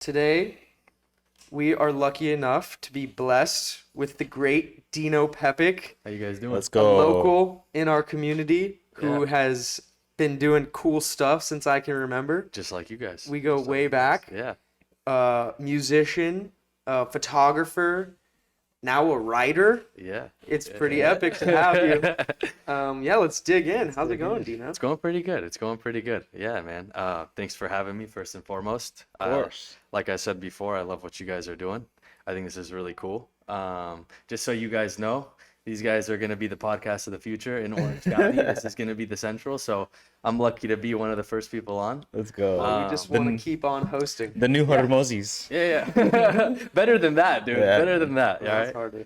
Today, we are lucky enough to be blessed with the great Dino Pepic, How you guys doing? Let's a go. local in our community who Yeah. has been doing cool stuff since I can remember. Just like you guys. We go Just like way you guys. back. Yeah. Musician, photographer, now a writer. Yeah. It's pretty epic to have you. Yeah, let's dig in. How's it going, Dino? It's going pretty good. It's going pretty good. Yeah, man. Thanks for having me first and foremost. Of course. Like I said before, I love what you guys are doing. I think this is really cool. Just so you guys know, these guys are going to be the podcast of the future in Orange County. This is going to be the Central. So I'm lucky to be one of the first people on. Let's go. Well, we just want to keep on hosting. The new Hunter Moses. Yeah. Better than that, dude. Yeah. Better than that. All That's right. hard to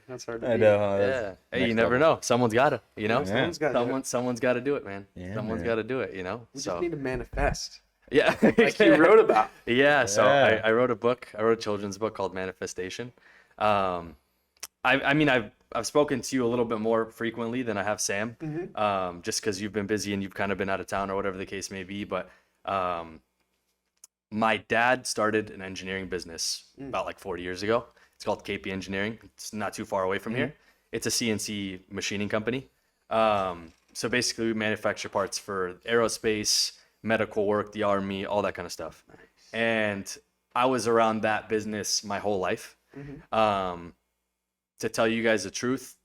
I beat. know. Huh? Yeah. That's Hey, you next never level. know. Someone's got to, you know? Yeah. Someone's got to do it. Someone's got to do it, man. Yeah, Someone's man. got to do it, you know? We So just need to manifest. yeah. Like you wrote about. Yeah, so Yeah. I wrote a book. I wrote a children's book called Manifestation. I mean, I've spoken to you a little bit more frequently than I have Sam, just because you've been busy and you've kind of been out of town or whatever the case may be. But my dad started an engineering business about like 40 years ago. It's called KP Engineering. It's not too far away from here. It's a CNC machining company. So basically, we manufacture parts for aerospace, medical work, the army, all that kind of stuff. And I was around that business my whole life. To tell you guys the truth,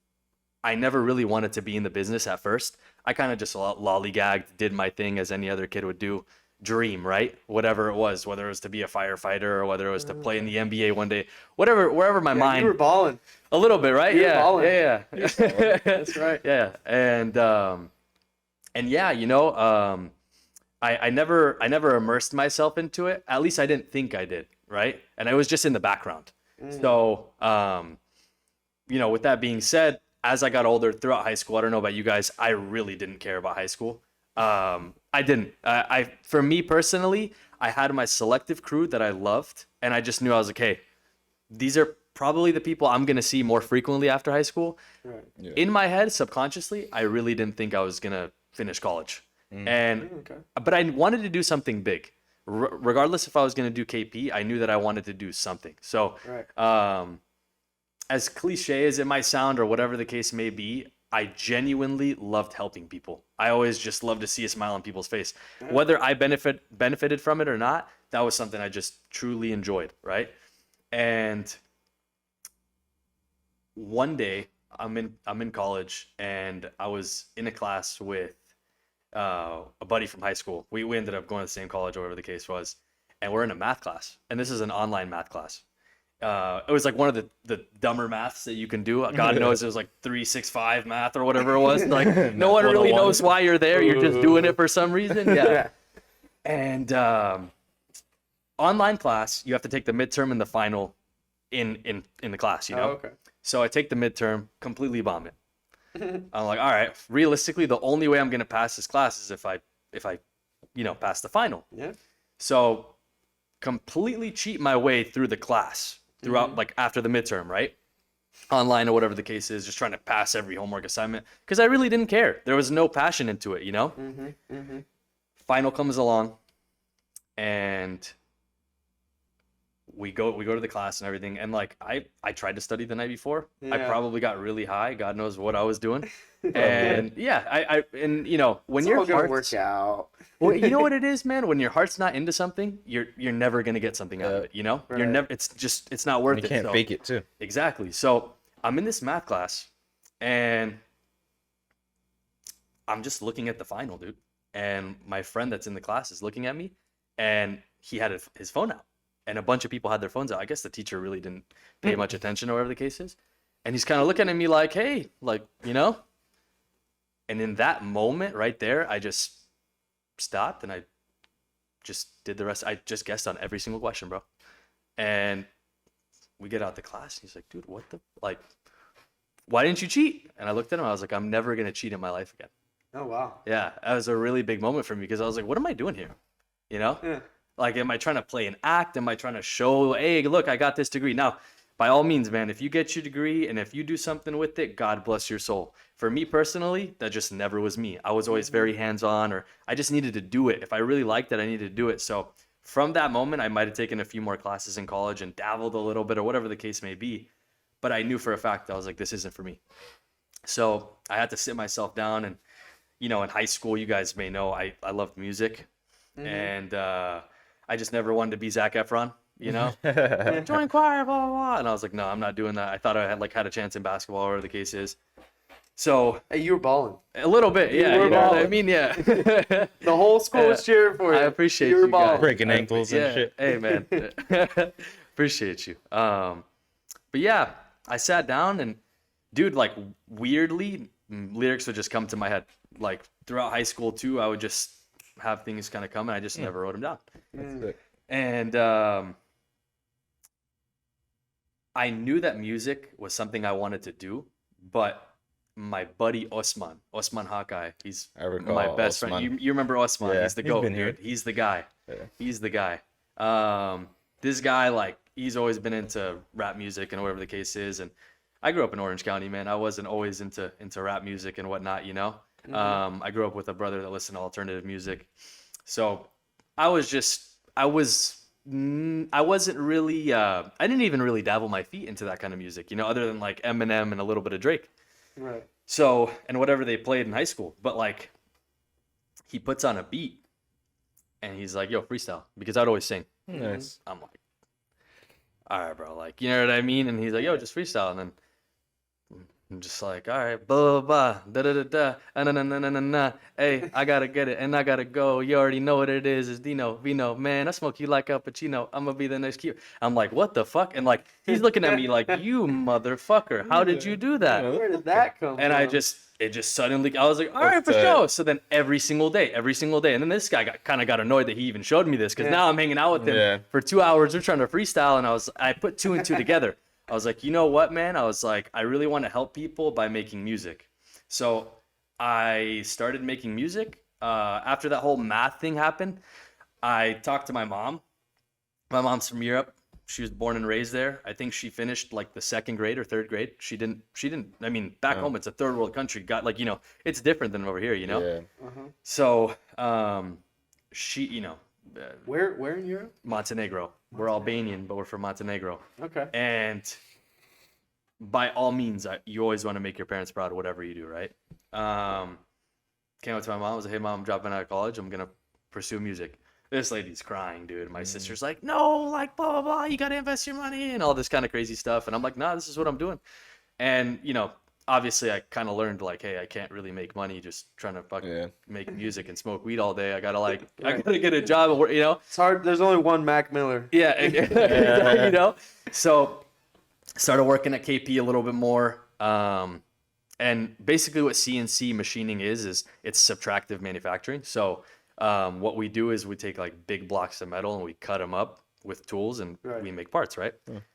I never really wanted to be in the business at first. I kind of just lollygagged, did my thing as any other kid would do. Dream, right? Whatever it was, whether it was to be a firefighter or whether it was to play in the NBA one day, wherever my mind. You were balling. A little bit, right? You were Yeah, balling. yeah. That's right. Yeah, and yeah, you know, I never immersed myself into it. At least I didn't think I did, right? And I was just in the background. So, you know, with that being said, as I got older throughout high school, I don't know about you guys, I really didn't care about high school. I didn't. For me personally, I had my selective crew that I loved, and I just knew I was like, hey, these are probably the people I'm gonna see more frequently after high school. Right. Yeah. In my head, subconsciously, I really didn't think I was gonna finish college, Okay. but I wanted to do something big. Regardless if I was gonna do KP, I knew that I wanted to do something. So, Right. as cliche as it might sound or whatever the case may be, I genuinely loved helping people. I always just loved to see a smile on people's face. Whether I benefited from it or not, that was something I just truly enjoyed, right? And one day I'm in college and I was in a class with a buddy from high school. We ended up going to the same college, or whatever the case was, and we're in a math class. And this is an online math class. It was like one of the dumber maths that you can do. God knows it was like 365 math or whatever it was. Like no one really knows why you're there. You're just doing it for some reason. Yeah. And online class, you have to take the midterm and the final in the class, you know? Oh, okay. So I take the midterm, completely bomb it. I'm like, all right, realistically, the only way I'm going to pass this class is if I, you know, pass the final. Yeah. So completely cheat my way through the class throughout, like after the midterm, right? Online or whatever the case is, just trying to pass every homework assignment because I really didn't care. There was no passion into it, you know? Final comes along and we go to the class and everything, and like I tried to study the night before. I Yeah. probably got really high. God knows what I was doing. And yeah, I and you know, when It's your all gonna heart's work out. well, you know what it is, man. When your heart's not into something, you're never gonna get something out of it. You know, you're Right. never. It's not worth You it. can't So- fake it too. Exactly. So I'm in this math class, and I'm just looking at the final, dude. And my friend that's in the class is looking at me, and he had his phone out, and a bunch of people had their phones out. I guess the teacher really didn't pay much attention or whatever the case is. And he's kind of looking at me like, hey, like, you know? And in that moment right there, I just stopped and I just did the rest. I just guessed on every single question, bro. And we get out the class. And he's like, dude, what the, like, why didn't you cheat? And I looked at him. I was like, I'm never going to cheat in my life again. Oh wow. Yeah, that was a really big moment for me because I was like, what am I doing here? You know? Yeah. Like, am I trying to play an act? Am I trying to show, hey, look, I got this degree? Now, by all means, man, if you get your degree and if you do something with it, God bless your soul. For me personally, that just never was me. I was always very hands-on, or I just needed to do it. If I really liked it, I needed to do it. So from that moment, I might have taken a few more classes in college and dabbled a little bit or whatever the case may be. But I knew for a fact that I was like, this isn't for me. So I had to sit myself down and, in high school, you guys may know, I loved music. And I just never wanted to be Zac Efron, join choir, blah, blah, blah. And I was like, no, I'm not doing that. I thought I had a chance in basketball, or whatever the case is. So Hey, you were balling. a little bit, yeah. were You know what I balling. mean? Yeah. The whole school was cheering for you. I appreciate you. Were you guys. balling. Breaking ankles and Yeah. shit. Hey, man. Appreciate you. But yeah, I sat down and, dude, like, weirdly, lyrics would just come to my head. Like, throughout high school, too, I would just have things kind of come, and I just never wrote them down. Mm. Sick. And I knew that music was something I wanted to do, but my buddy Osman Hawkeye, he's I recall my best Osman. friend. You remember Osman? Yeah, He's the he's GOAT, been here. dude. He's the guy. Yeah. He's the guy. This guy, like, he's always been into rap music and whatever the case is. And I grew up in Orange County, man. I wasn't always into rap music and whatnot, I grew up with a brother that listened to alternative music. So I wasn't really, I didn't even really dabble my feet into that kind of music, other than like Eminem and a little bit of Drake. Right. So, and whatever they played in high school. But like, he puts on a beat and he's like, yo, freestyle. Because I'd always sing. Nice. I'm like, all right, bro. Like, you know what I mean? And he's like, yo, just freestyle. And then I'm just like, all right, blah, blah, blah, da, da, da, da, na, na, na, na, na, na. Hey, I gotta get it and I gotta go. You already know what it is. It's Dino, Vino. Man, I smoke you like Al Pacino. I'm gonna be the next cute. I'm like, what the fuck? And like, he's looking at me like, you motherfucker. How did you do that? Where did that come And from? it just suddenly, I was like, all right, for That's sure. So then every single day. And then this guy kind of got annoyed that he even showed me this, because now I'm hanging out with him Yeah. for 2 hours. We're trying to freestyle. And I put two and two together. I was like, you know what, man? I was like, I really want to help people by making music. So I started making music. After that whole math thing happened, I talked to my mom. My mom's from Europe. She was born and raised there. I think she finished like the second grade or third grade. She didn't, I mean, back home, it's a third world country. Got like, it's different than over here, Yeah. So, she, Where in Europe? Montenegro. We're Albanian, but we're from Montenegro. Okay. And by all means, you always want to make your parents proud, whatever you do, right? Came up to my mom, was like, hey, mom, I'm dropping out of college. I'm going to pursue music. This lady's crying, dude. My sister's like, no, like, blah, blah, blah. You got to invest your money and all this kind of crazy stuff. And I'm like, nah, this is what I'm doing. And, obviously I kind of learned like, hey, I can't really make money just trying to fucking make music and smoke weed all day. I got to get a job, It's hard. There's only one Mac Miller. Yeah. So started working at KP a little bit more. And basically what CNC machining is it's subtractive manufacturing. So what we do is we take like big blocks of metal and we cut them up with tools and we make parts, right?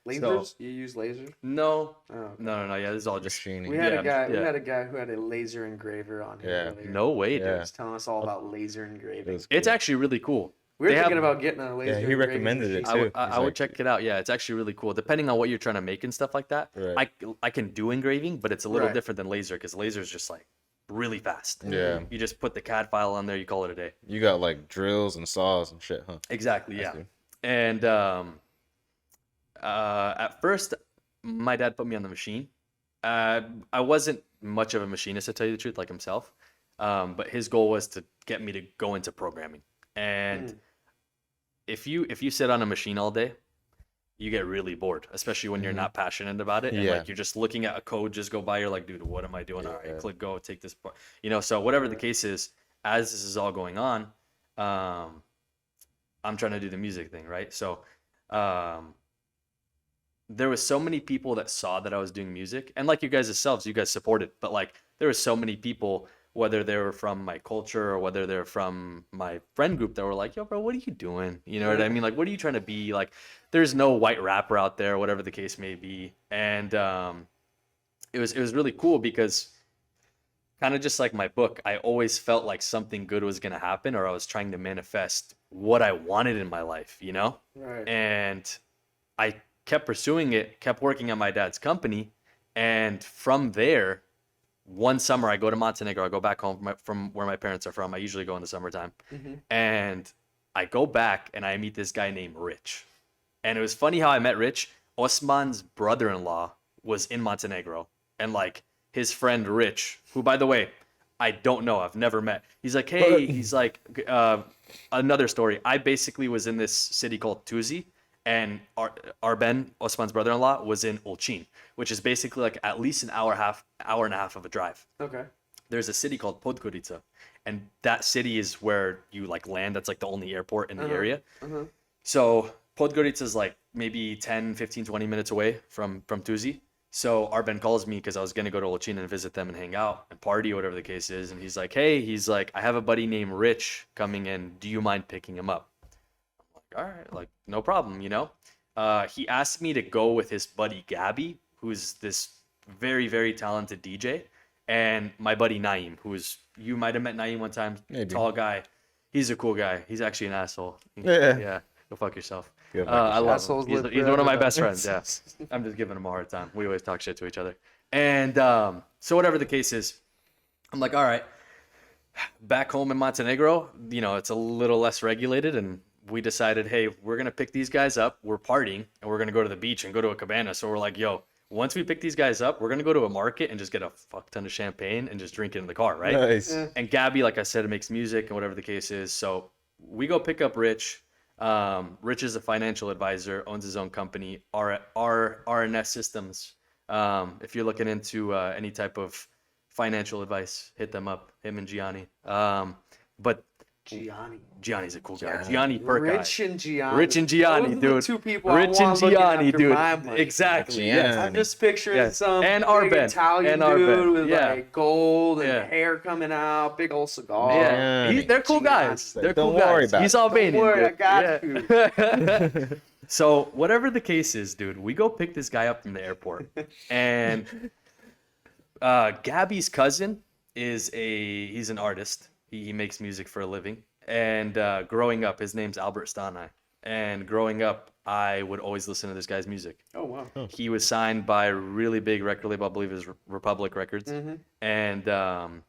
Lasers? You use lasers? No. Oh, okay. No. Yeah, this is all just Machining. We had a guy. We yeah. had a guy who had a laser engraver on here. Yeah. Earlier. no way, dude. Yeah. He was telling us all about laser engraving. It's actually really cool. We were They thinking have- about getting a laser. Yeah, he engraving recommended it machine. too. I would check it out. Yeah, it's actually really cool. Depending on what you're trying to make and stuff like that, Right. I can do engraving, but it's a little Right. different than laser, because laser is just like really fast. Yeah. You just put the CAD file on there, you call it a day. You got like drills and saws and shit, huh? Exactly. That's Yeah. good. And at first, my dad put me on the machine. I wasn't much of a machinist, to tell you the truth, like himself. But his goal was to get me to go into programming. And if you sit on a machine all day, you get really bored, especially when you're not passionate about it. And Yeah. like you're just looking at a code just go by, you're like, dude, what am I doing? All right, Yeah. click go, take this part. So whatever the case is, as this is all going on, I'm trying to do the music thing, right? So there was so many people that saw that I was doing music, and like you guys yourselves, you guys supported, but like there were so many people, whether they were from my culture or whether they're from my friend group, that were like, yo, bro, what are you doing? You know what I mean? Like, what are you trying to be? Like, there's no white rapper out there, whatever the case may be. And it was really cool because kind of just like my book, I always felt like something good was going to happen, or I was trying to manifest what I wanted in my life, Right. And I kept pursuing it, kept working at my dad's company. And from there, one summer I go to Montenegro. I go back home from where my parents are from. I usually go in the summertime. And I go back and I meet this guy named Rich. And it was funny how I met Rich. Osman's brother-in-law was in Montenegro. And like his friend Rich, who by the way, I don't know, I've never met. He's like, hey, he's like, another story. I basically was in this city called Tuzi, and Arben, Osman's brother-in-law, was in Olcin, which is basically like at least an hour and a half of a drive. Okay. There's a city called Podgorica, and that city is where you like land. That's like the only airport in the area. So Podgorica is like maybe 10, 15, 20 minutes away from Tuzi. So Arben calls me because I was going to go to Olcin and visit them and hang out and party or whatever the case is. And he's like, hey, I have a buddy named Rich coming in. Do you mind picking him up? I'm like, all right, like no problem, you know? He asked me to go with his buddy Gabby, who's this very, very talented DJ. And my buddy Naeem, you might have met Naeem one time. Maybe. Tall guy. He's a cool guy. He's actually an asshole. Yeah. Yeah. Go fuck yourself. Go fuck I love Assholes him. He's live one of my forever, best though. friends. Yeah. I'm just giving him a hard time. We always talk shit to each other. And so whatever the case is, I'm like, all right. Back home in Montenegro, you know, it's a little less regulated, and we decided, hey, we're gonna pick these guys up. We're partying, and we're gonna go to the beach and go to a cabana. So we're like, yo, once we pick these guys up, we're gonna go to a market and just get a fuck ton of champagne and just drink it in the car, right? Nice. Yeah. And Gabby, like I said, makes music and whatever the case is. So we go pick up Rich. Rich is a financial advisor, owns his own company, RNS Systems. If you're looking into any type of financial advice, hit them up, him and Gianni. But Gianni's a cool guy. Gianni Perkai. Rich and Gianni. Dude. Those are the two people Rich I and want looking Gianni, after dude. my money. Exactly. Yeah. Yes. I'm just picturing Yeah. some And big Arben. Italian And Arben. dude with Yeah. like gold and Yeah. hair coming out, big old cigar. Yeah. Gianni. They're cool guys. Gianni. They're Don't cool worry guys. about He's it. Albanian. Don't worry, dude. I got you. So whatever the case is, dude, we go pick this guy up from the airport, and Gabby's cousin he's an artist. He makes music for a living. And growing up, his name's Albert Stanai. And growing up, I would always listen to this guy's music. Oh wow. He was signed by a really big record label, I believe it was Republic Records. And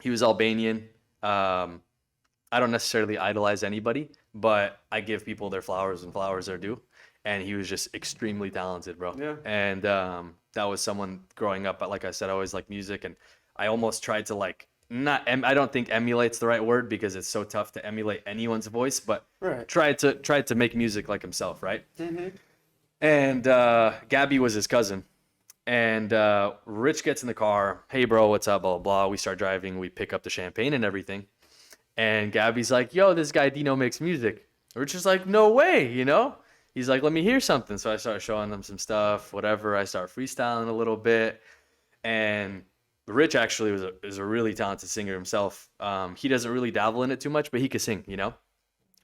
he was Albanian. I don't necessarily idolize anybody, but I give people their flowers and flowers their due. And he was just extremely talented, bro. Yeah. And that was someone growing up. But like I said, I always liked music, and I almost tried to like I don't think emulate's the right word because it's so tough to emulate anyone's voice, but Right. tried to make music like himself, right? And Gabby was his cousin. And Rich gets in the car. Hey, bro, what's up? Blah, blah, blah. We start driving. We pick up the champagne and everything. And Gabby's like, yo, this guy Dino makes music. Rich is like, no way, you know? He's like, let me hear something. So I start showing them some stuff, whatever. I start freestyling a little bit. And Rich actually is a really talented singer himself. He doesn't really dabble in it too much, but he can sing, you know?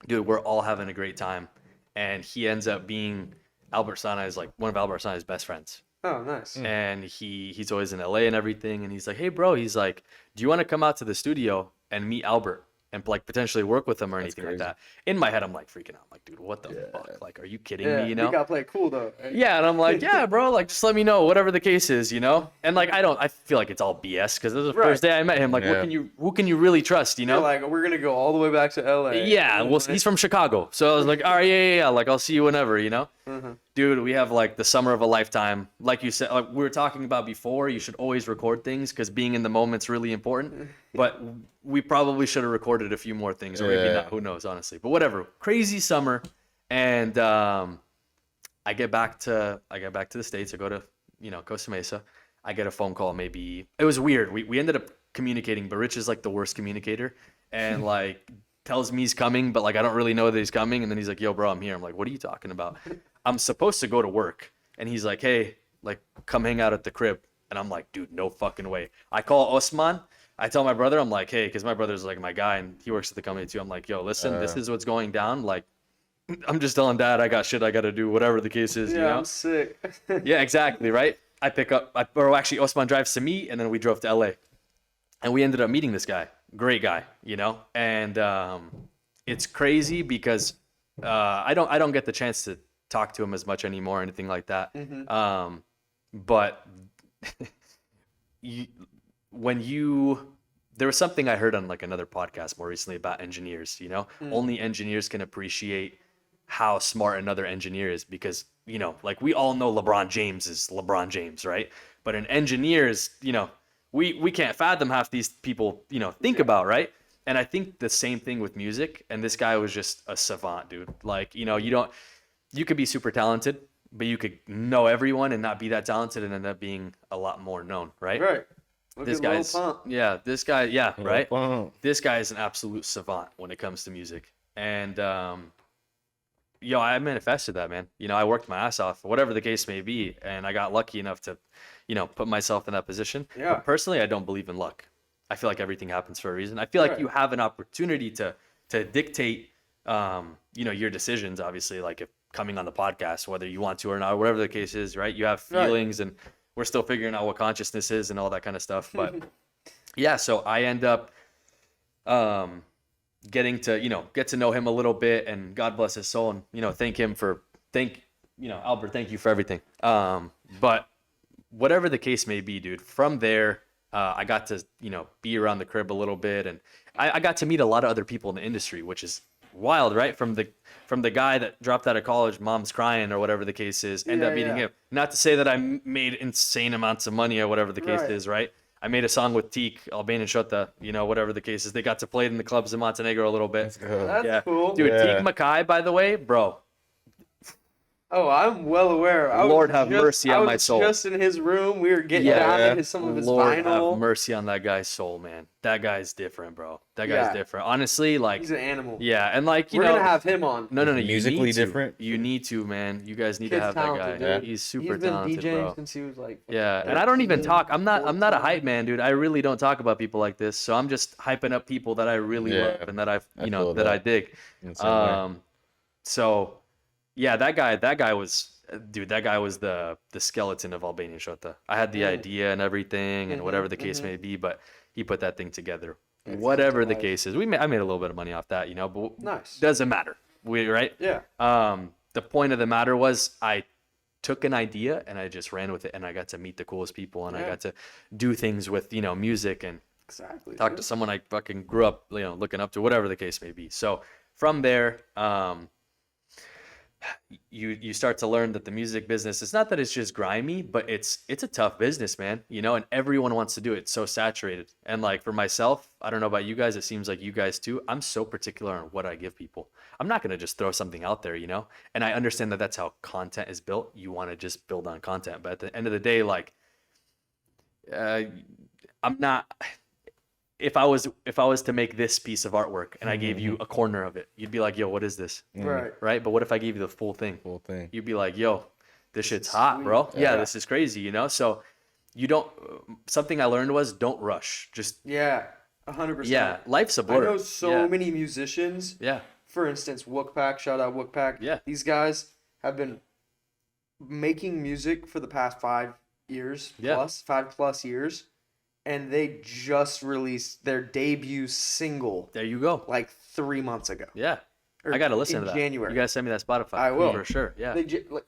Dude, we're all having a great time. And he ends up being Albert Sanai's like one of Albert Sanai's best friends. Oh, nice. And he's always in LA and everything. And he's like, hey, bro, he's like, do you want to come out to the studio and meet Albert and like potentially work with him or anything like crazy. that? In my head, I'm like freaking out. I'm like, dude, what the fuck? Like, are you kidding Yeah, me? You know? you gotta play it cool though. Right? Yeah, and I'm like, yeah, bro, like just let me know, whatever the case is, you know? And like I feel like it's all BS because this is the Right. first day I met him. Like, Yeah. who can you really trust, you know? You're like, we're gonna go all the way back to LA. Yeah, well, he's from Chicago, so I was like, all right, yeah, like I'll see you whenever, you know. Dude, we have like the summer of a lifetime, like you said, like we were talking about before. You should always record things because being in the moment's really important. But we probably should have recorded a few more things, or maybe Yeah. not. Who knows, honestly. But whatever, crazy summer, and I get back to the States. I go to Costa Mesa. I get a phone call. Maybe it was weird. We ended up communicating, but Rich is like the worst communicator, and like tells me he's coming, but like I don't really know that he's coming. And then he's like, "Yo, bro, I'm here." I'm like, "What are you talking about?" I'm supposed to go to work, and he's like, "Hey, like come hang out at the crib." And I'm like, "Dude, no fucking way." I call Osman. I tell my brother, I'm like, "Hey," because my brother's like my guy, and he works at the company too. I'm like, "Yo, listen, this is what's going down. Like, I'm just telling Dad I got shit I got to do, whatever the case is." Yeah, you know? I'm sick. Yeah, exactly, right? I pick up, or actually, Osman drives to me, and then we drove to LA. And we ended up meeting this guy. Great guy, you know? And it's crazy because I don't get the chance to talk to him as much anymore or anything like that. But when you there was something I heard on like another podcast more recently about engineers, you know, only engineers can appreciate how smart another engineer is because, you know, like we all know LeBron James is LeBron James, right? But an engineer is, you know, we can't fathom half these people, you know, think about, right? And I think the same thing with music. And this guy was just a savant, dude. Like, you know, you could be super talented, but you could know everyone and not be that talented and end up being a lot more known, right? Right. Look This at Lil guy's, Pump. yeah, this guy, yeah, Lil right? Pump. This guy is an absolute savant when it comes to music. And, yo, I manifested that, man. You know, I worked my ass off, whatever the case may be, and I got lucky enough to, you know, put myself in that position. Yeah. But personally, I don't believe in luck. I feel like everything happens for a reason. I feel like Right. you have an opportunity to dictate, you know, your decisions. Obviously, like if coming on the podcast, whether you want to or not, whatever the case is, right? You have Right. feelings, and we're still figuring out what consciousness is and all that kind of stuff. But yeah, so I end up getting to, you know, get to know him a little bit, and God bless his soul, and, you know, you know, Albert, thank you for everything. But whatever the case may be, dude, from there, I got to, you know, be around the crib a little bit, and I got to meet a lot of other people in the industry, which is wild, right? From the guy that dropped out of college, mom's crying or whatever the case is, end up meeting him. Not to say that I made insane amounts of money or whatever the case Right. is, right? I made a song with Teak, Albanian Shota, you know, whatever the case is. They got to play it in the clubs in Montenegro a little bit. Let's go. That's Yeah. cool. Dude, Yeah. Teak Mackay, by the way, bro, Oh, I'm well aware. Lord have mercy on my soul. I was just in his room. We were getting Yeah. down to some of his Lord vinyl. have mercy on that guy's soul, man. That guy's different, bro. That guy's Yeah. different. Honestly, like, He's an animal. yeah, and like, you We're know, gonna have him on. no, you Musically need to. different. You need to, man. You guys need to Kid's have that guy. talented, dude. He's super He's been talented, DJing bro. since he was like. Yeah, and I don't even 13, talk. I'm not a 14. hype man, dude. I really don't talk about people like this. So I'm just hyping up people that I really Yeah, love and that I've, I you know, feel that I that. dig. In some way. So yeah, that guy was, dude, that guy was the skeleton of Albanian Shota. I had the idea and everything and whatever the case may be, but he put that thing together. Whatever the case is, I made a little bit of money off that, you know, but Nice. doesn't matter. Right? Yeah. The point of the matter was I took an idea and I just ran with it, and I got to meet the coolest people, and I Yeah. got to do things with, you know, music, and Exactly. talk to someone I fucking grew up, you know, looking up to, whatever the case may be. So from there, you start to learn that the music business, it's not that it's just grimy, but it's a tough business, man, you know, and everyone wants to do it. It's so saturated. And like for myself, I don't know about you guys, it seems like you guys too, I'm so particular on what I give people. I'm not going to just throw something out there, you know, and I understand that that's how content is built. You want to just build on content, but at the end of the day, like, I'm not, if I was to make this piece of artwork and I gave you a corner of it, you'd be like, yo, what is this? Right. Right? But what if I gave you the full thing? Full thing. You'd be like, yo, this shit's hot, sweet. bro. Yeah, Yeah. this is crazy, you know? So you don't, something I learned was don't rush. Just, Yeah. 100%. yeah, life's a I blur. know so Yeah. many musicians. Yeah. For instance, Wookpack, shout out Wookpack. Yeah. These guys have been making music for the past 5 years Yeah. plus, 5+ years, and they just released their debut single There you go. like 3 months ago. Yeah. Or I got to listen in to that. January. You got to send me that Spotify. I will. For sure. Yeah. They like,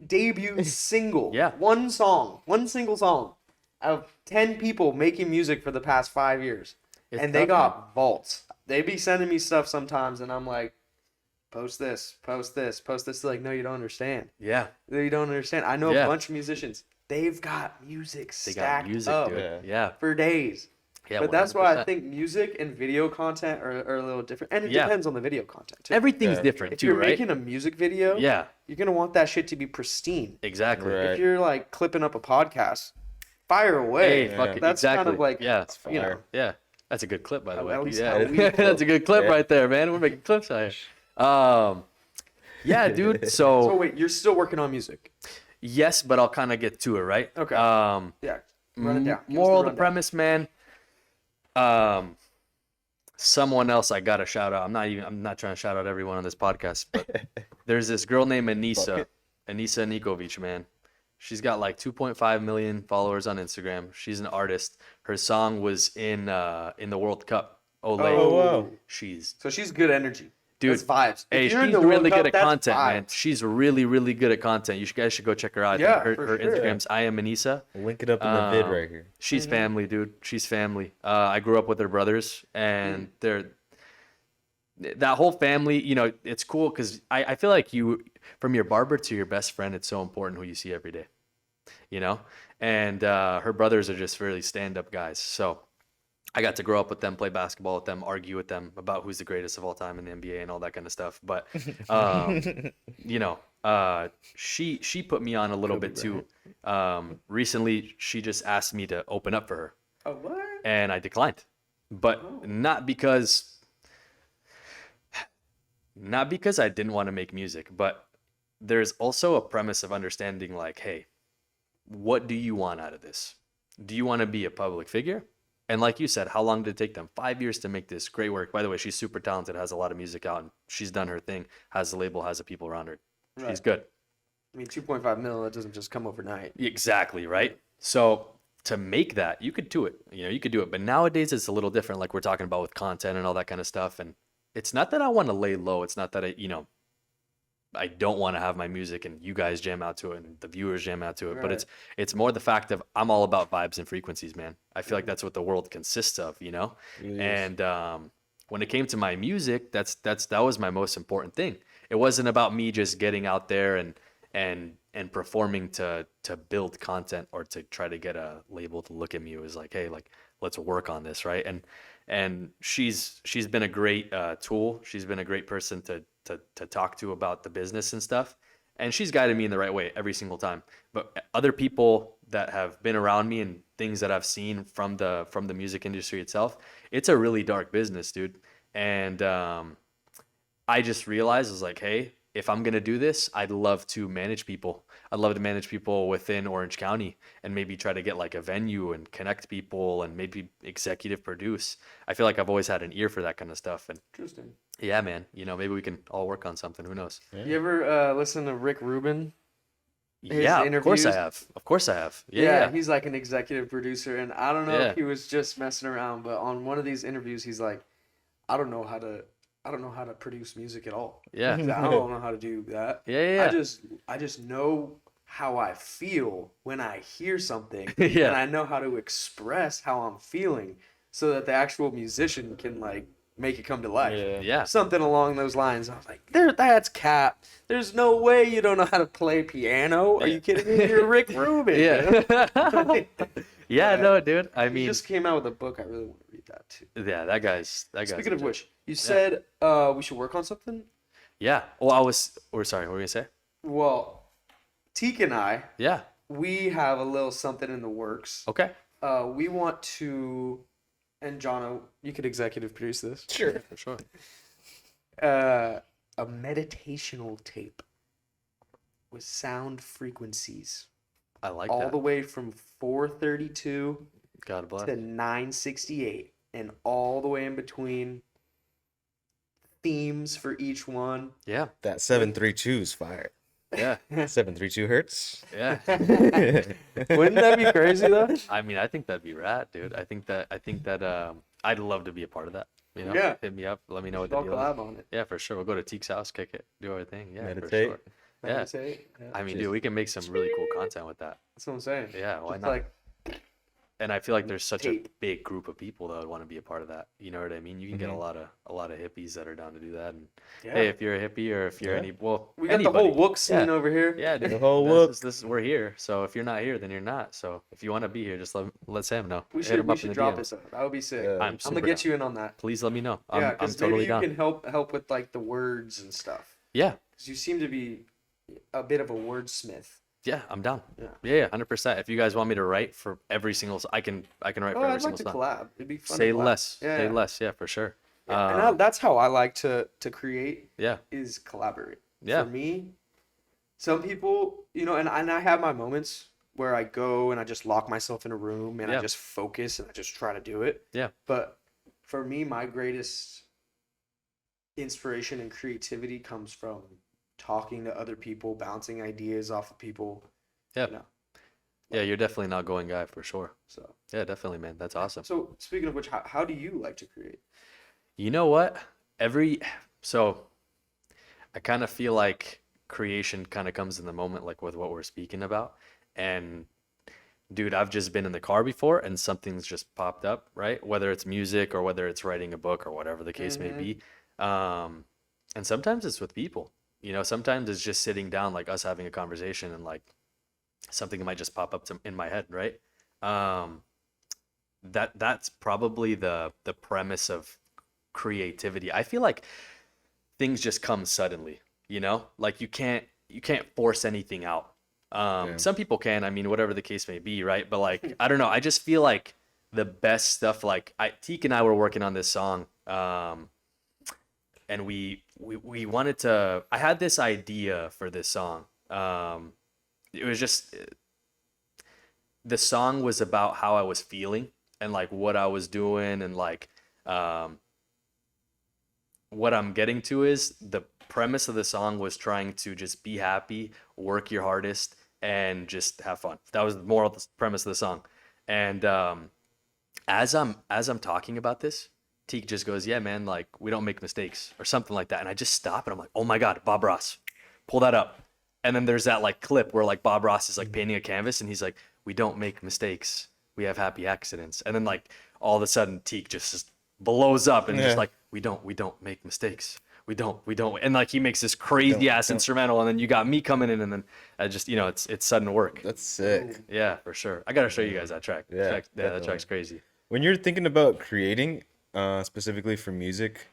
debut single. Yeah. One song, one single song, out of 10 people making music for the past 5 years, It's and they tough, got vaults. They be sending me stuff sometimes, and I'm like, post this, post this, post this. They're like, no, you don't understand. Yeah. You don't understand. I know Yeah. a bunch of musicians. They've got music They stacked got music, up dude. Yeah. Yeah. for days. Yeah. But that's why I 100%. think music and video content are a little different, and it Yeah. depends on the video content too. Everything's Yeah. different If too, you're right? making a music video, Yeah. you're gonna want that shit to be pristine. Exactly. Right. If you're like clipping up a podcast, fire away. Hey, fuck it. That's exactly. kind of like yeah. you know. Fire. Yeah. That's a good clip, by the way. At least Yeah. how we That's a good clip Yeah. right there, man. We're making clips out here. Yeah, dude. So So wait, you're still working on music? yes, but I'll kind of get to it, right? Okay. Yeah. Run it down. Give us Moral of the rundown. premise, man. Someone else I gotta shout out. I'm not trying to shout out everyone on this podcast, but there's this girl named Anissa Nikovic, man. She's got like 2.5 million followers on Instagram. She's an artist. Her song was in the World Cup. Olay. Oh, wow. She's So she's good energy. Dude, That's vibes. Hey, If you're in she's the World really good Cup, at that's content, man. vibes. She's really, really good at content. Guys should go check her out. I Yeah, think for her sure. Instagram's I am Anissa. Link it up in the vid right here. She's family, dude. She's family. I grew up with her brothers, and that whole family. You know, it's cool because I feel like from your barber to your best friend, it's so important who you see every day. You know, and her brothers are just really stand-up guys. So I got to grow up with them, play basketball with them, argue with them about who's the greatest of all time in the NBA and all that kind of stuff. But you know, she put me on a little bit too. Recently, she just asked me to open up for her, Oh, what? and I declined. But not because I didn't want to make music, but there's also a premise of understanding like, hey, what do you want out of this? Do you want to be a public figure? And like you said, how long did it take them? 5 years to make this great work. By the way, she's super talented, has a lot of music out, and she's done her thing, has a label, has the people around her. She's Right. good. I mean, 2.5 mil, that doesn't just come overnight. Exactly, right? So to make that, you could do it. You know, you could do it. But nowadays it's a little different, like we're talking about with content and all that kind of stuff. And it's not that I want to lay low. It's not that I don't want to have my music and you guys jam out to it and the viewers jam out to it. But Right. it's more the fact of I'm all about vibes and frequencies, man. I feel like that's what the world consists of, you know? Really is. And when it came to my music, that was my most important thing. It wasn't about me just getting out there and performing to build content or to try to get a label to look at me. It was like, hey, like let's work on this, right? And she's been a great tool. She's been a great person to talk to about the business and stuff. And she's guided me in the right way every single time. But other people that have been around me and things that I've seen from the music industry itself, it's a really dark business, dude. And I just realized, I was like, hey, if I'm gonna do this, I'd love to manage people. I'd love to manage people within Orange County and maybe try to get like a venue and connect people and maybe executive produce. I feel like I've always had an ear for that kind of stuff. And Interesting. yeah, man, maybe we can all work on something. Who knows? You ever listen to Rick Rubin? His Yeah, of course I interviews? have. Of course I have. Yeah. He's like an executive producer, and I don't know Yeah. if he was just messing around, but on one of these interviews, he's like, I don't know how to produce music at all. Yeah. He's like, I don't know how to do that. Yeah. I just know how I feel when I hear something, Yeah. and I know how to express how I'm feeling, so that the actual musician can like make it come to life. Yeah. Something along those lines. I was like, that's cap. There's no way you don't know how to play piano. Are you kidding me? You're Rick Rubin. Yeah. Yeah, no, dude. I He mean, just came out with a book. I really want to read that too. yeah, that guy's. Speaking of legit. which, you said we should work on something. Yeah. Well, sorry, what were you gonna say? Well, Teak and I, Yeah. we have a little something in the works. Okay. We want to, and Jono, you could executive produce this. Sure. For sure. A meditational tape with sound frequencies I like all that. the way from 432 God bless. to 968 and all the way in between, themes for each one. Yeah. That 732 is fire. Yeah. 732 hertz. Yeah. Wouldn't that be crazy though? I mean, I think that'd be rad, dude. I think that I'd love to be a part of that. You know, Yeah. hit me up. Let me know what I'll the deal is. collab on it. Yeah, for sure. We'll go to Teek's house, kick it, do our thing. Yeah, Meditate. for sure. Yeah. Meditate. Yeah. I mean, dude, we can make some really cool content with that. That's what I'm saying. Yeah, why Just not? like And I feel like there's such a tape. big group of people that would want to be a part of that. You know what I mean? You can get a Mhm. lot of hippies that are down to do that. And yeah. hey, if you're a hippie or if you're Yeah. any, well, We got anybody. the whole Wook scene over here. Yeah, dude. The whole this is we're here. So if you're not here, then you're not. So if you want to be here, just let Sam know. We Hit should him up in the drop DMs. this up. That would be sick. Yeah. I'm I'm super gonna get down. you in on that. Please let me know. Yeah, I'm because totally maybe you down. can help with like the words and stuff. Yeah, Because you seem to be a bit of a wordsmith. yeah, I'm down. Yeah. Yeah, 100%. If you guys want me to write for every single, I can write Oh, for every I'd like single to song. collab. It'd be fun. Say to collab. less. Yeah. Say less. Yeah, for sure. Yeah, and that's how I like to create Yeah. is collaborate. Yeah. For me, some people, and I have my moments where I go and I just lock myself in a room and I Yeah. just focus and I just try to do it. Yeah. But for me, my greatest inspiration and creativity comes from talking to other people, bouncing ideas off of people. Yeah. You know, Yeah, you're definitely an outgoing guy for sure. so Yeah, definitely, man. That's awesome. speaking of which, how do you like to create? You know what? So I kind of feel like creation kind of comes in the moment, like with what we're speaking about. And dude, I've just been in the car before and something's just popped up, right? Whether it's music or whether it's writing a book or whatever the case may Mm-hmm. be. Um, and sometimes it's with people, you know, sometimes it's just sitting down, like us having a conversation and like something might just pop up in my head, right? Um, that's probably the premise of creativity. I feel like things just come suddenly, you know? Like you can't force anything out. Yeah. Some people can, I mean, whatever the case may be, right? But like, I don't know. I just feel like the best stuff, like Teak and I were working on this song, and we wanted to. I had this idea for this song. It was just the song was about how I was feeling and like what I was doing and like um, what I'm getting to is the premise of the song was trying to just be happy, work your hardest, and just have fun. That was more of the premise of the song. And as I'm talking about this, Teak just goes, "Yeah, man, like we don't make mistakes," or something like that. And I just stop and I'm like, "Oh my God, Bob Ross, pull that up." And then there's that like clip where like Bob Ross is like painting a canvas and he's like, "We don't make mistakes, we have happy accidents." And then like all of a sudden Teak just blows up and just Yeah. like, "We don't make mistakes. We don't." And like he makes this crazy ass don't. instrumental and then you got me coming in and then I just, you know, it's sudden work. That's sick. Yeah, for sure. I gotta show you guys that track. Yeah, That definitely. track's crazy. When you're thinking about creating, specifically for music,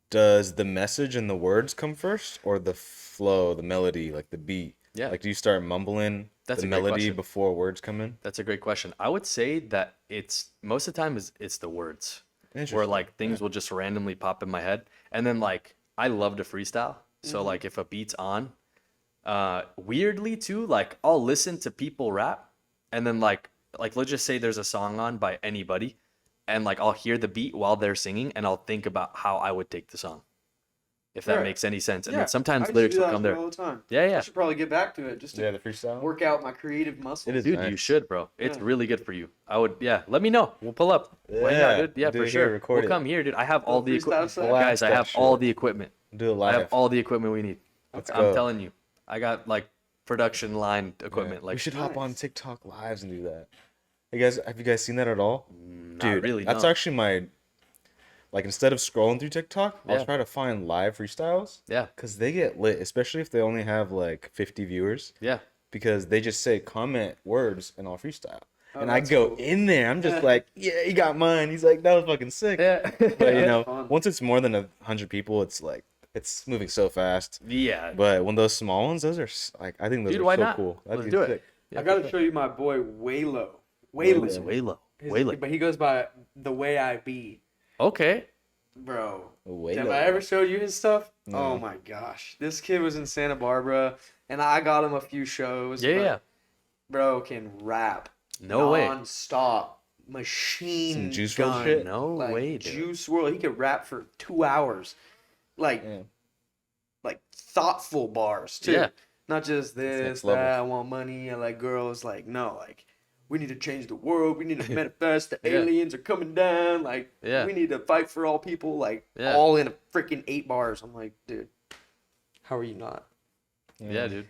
does the message and the words come first, or the flow, the melody, like the beat? Yeah. Like, do you start mumbling That's the a great melody question. before words come in? That's a great question. I would say that it's most of the time is it's the words where Interesting. like things will just randomly pop in my head. And then like I love to freestyle. So like if a beat's on, weirdly too, like I'll listen to people rap and then like let's just say there's a song on by anybody and like I'll hear the beat while they're singing and I'll think about how I would take the song. If that Right. makes any sense. And Yeah, then sometimes I used to lyrics do will that come shit there. all the time. Yeah, I yeah. should probably get back to it just to Yeah, the freestyle. work out my creative muscles. It is. Dude, you Nice. should, bro. It's Yeah. really good for you. I would, yeah. Let me know. We'll pull up. Why not, Yeah, dude? Yeah, do for it sure. here, record We'll it. come here, dude. I have all the freestyle equipment. set? Guys, I Blast have that all shit. the equipment. Do it I have live. all the equipment we need. Let's I'm go. telling you. I got like production line equipment. We Like, should hop on Nice. TikTok lives and do that. Hey guys, have you guys seen that at all? not Dude, really. that's No. actually my, like, instead of scrolling through TikTok, I'll Yeah. try to find live freestyles Yeah, because they get lit, especially if they only have like 50 viewers, yeah. because they just say comment words and I'll freestyle. Oh, And I that's go cool. in there, I'm just like, yeah, he got mine. He's like, that was fucking sick. Yeah. But you That's know, fun. once it's more than 100 people, it's like, it's moving so fast. Yeah. But when those small ones, those are like, I think those Dude, are why so not? cool. That'd Let's be do it. sick. Yeah, I got to show you my boy Waylo. It's Waylon. way low. His- Way low. But he goes by the way I be, Okay. bro. Way Have low. I ever showed you his stuff? No. Oh my gosh, this kid was in Santa Barbara, and I got him a few shows. Yeah, but yeah. Bro can rap. No way. Non-stop. Machine Some Juice gun. WRLD shit? No Like, way, dude. Juice WRLD. He could rap for 2 hours. Like Yeah. like thoughtful bars too. Yeah. Not just this, next that, level. I want money, I like girls. Like, no, like we need to change the world. We need to manifest. The Yeah. aliens are coming down. Like, Yeah. we need to fight for all people. Like, Yeah. all in a freaking 8 bars. I'm like, dude, how are you not? Yeah, dude.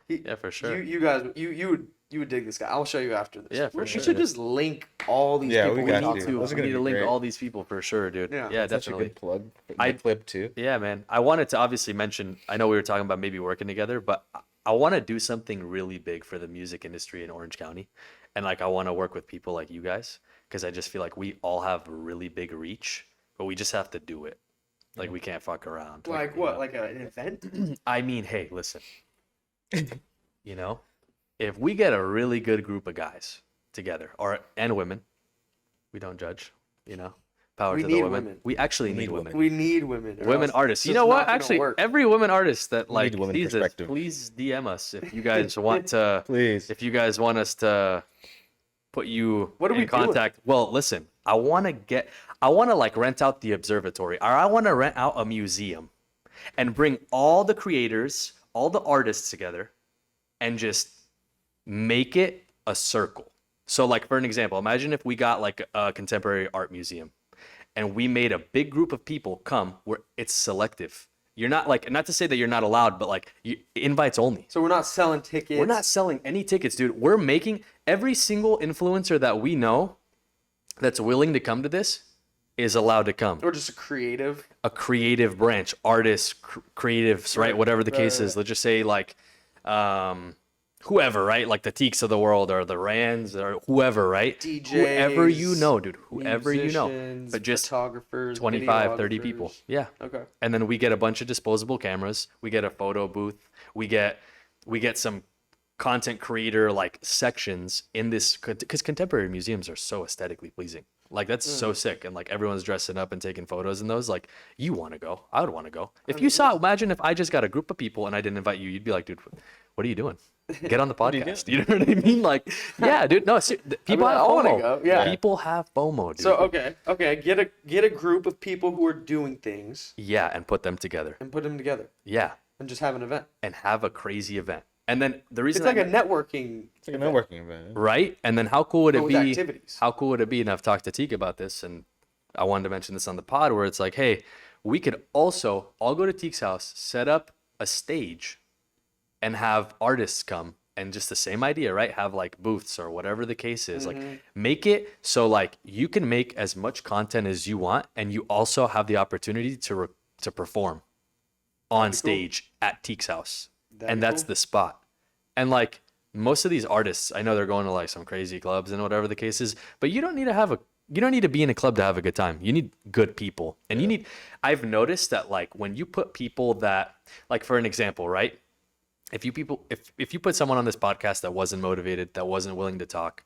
He- Yeah, for sure. You guys, you would dig this guy. I'll show you after this. Yeah, for we sure. should just link all these Yeah, people. we We got need to. to. Those are We gonna need to be link great. all these people for sure, dude. Yeah. Yeah, That's such a definitely. good plug. For I- my clip too. Yeah, man. I wanted to obviously mention, I know we were talking about maybe working together, but I want to do something really big for the music industry in Orange County. And like, I want to work with people like you guys because I just feel like we all have a really big reach, but we just have to do it. Like, we can't fuck around. Like you what? know? Like an event? I mean, hey, listen. You know, if we get a really good group of guys together, or and women, we don't judge. You know, power We to the need women. women. We actually We need need women. women. We need women. or Women else artists. it's You just know not what? gonna Actually, work. every women artist that We like need women sees this, perspective. please DM us if you guys want to. Please. If you guys want us to put you What are in we doing? contact. Well, listen, I want to like rent out the observatory, or I want to rent out a museum and bring all the creators, all the artists together and just make it a circle. So like, for an example, imagine if we got like a contemporary art museum and we made a big group of people come where it's selective. You're not like, not to say that you're not allowed, but like invites only. So we're not selling tickets. We're not selling any tickets, dude. We're making every single influencer that we know that's willing to come to this is allowed to come. Or just a creative branch, artists, creatives, right? Whatever the case is. right. Let's just say like whoever, right? Like the Teeks of the world or the Rands or whoever, right? DJs, whoever you know, dude. Whoever you know. musicians, But just photographers, 25, 30 people. videographers. Yeah. Okay. And then we get a bunch of disposable cameras. We get a photo booth. We get some content creator like sections in this, because contemporary museums are so aesthetically pleasing. Like that's so sick, and like everyone's dressing up and taking photos in those. Like you want to go, I would want to go. If you saw, imagine if I just got a group of people and I didn't invite you, you'd be like, dude, what are you doing? Get on the podcast. You know what I mean? Like, yeah, dude. No, people have I wanna FOMO. go, yeah. People have FOMO, dude. So okay, get a group of people who are doing things Yeah, and put them together. and put them together Yeah, and just have an event. and have a crazy event. And then the reason It's like a networking. It's like a networking event. right? And then how cool would But it with be? activities. How cool would it be? And I've talked to Teague about this, and I wanted to mention this on the pod, where it's like, hey, we could also all go to Teague's house, set up a stage, and have artists come, and just the same idea, right? Have like booths or whatever the case is. Like, make it so like you can make as much content as you want, and you also have the opportunity to perform on stage at Teague's house, That'd and be that's cool. the spot. And like most of these artists, I know they're going to like some crazy clubs and whatever the case is, but you don't need to be in a club to have a good time. You need good people. And I've noticed that like when you put people that, like for an example, right? If you put someone on this podcast that wasn't motivated, that wasn't willing to talk,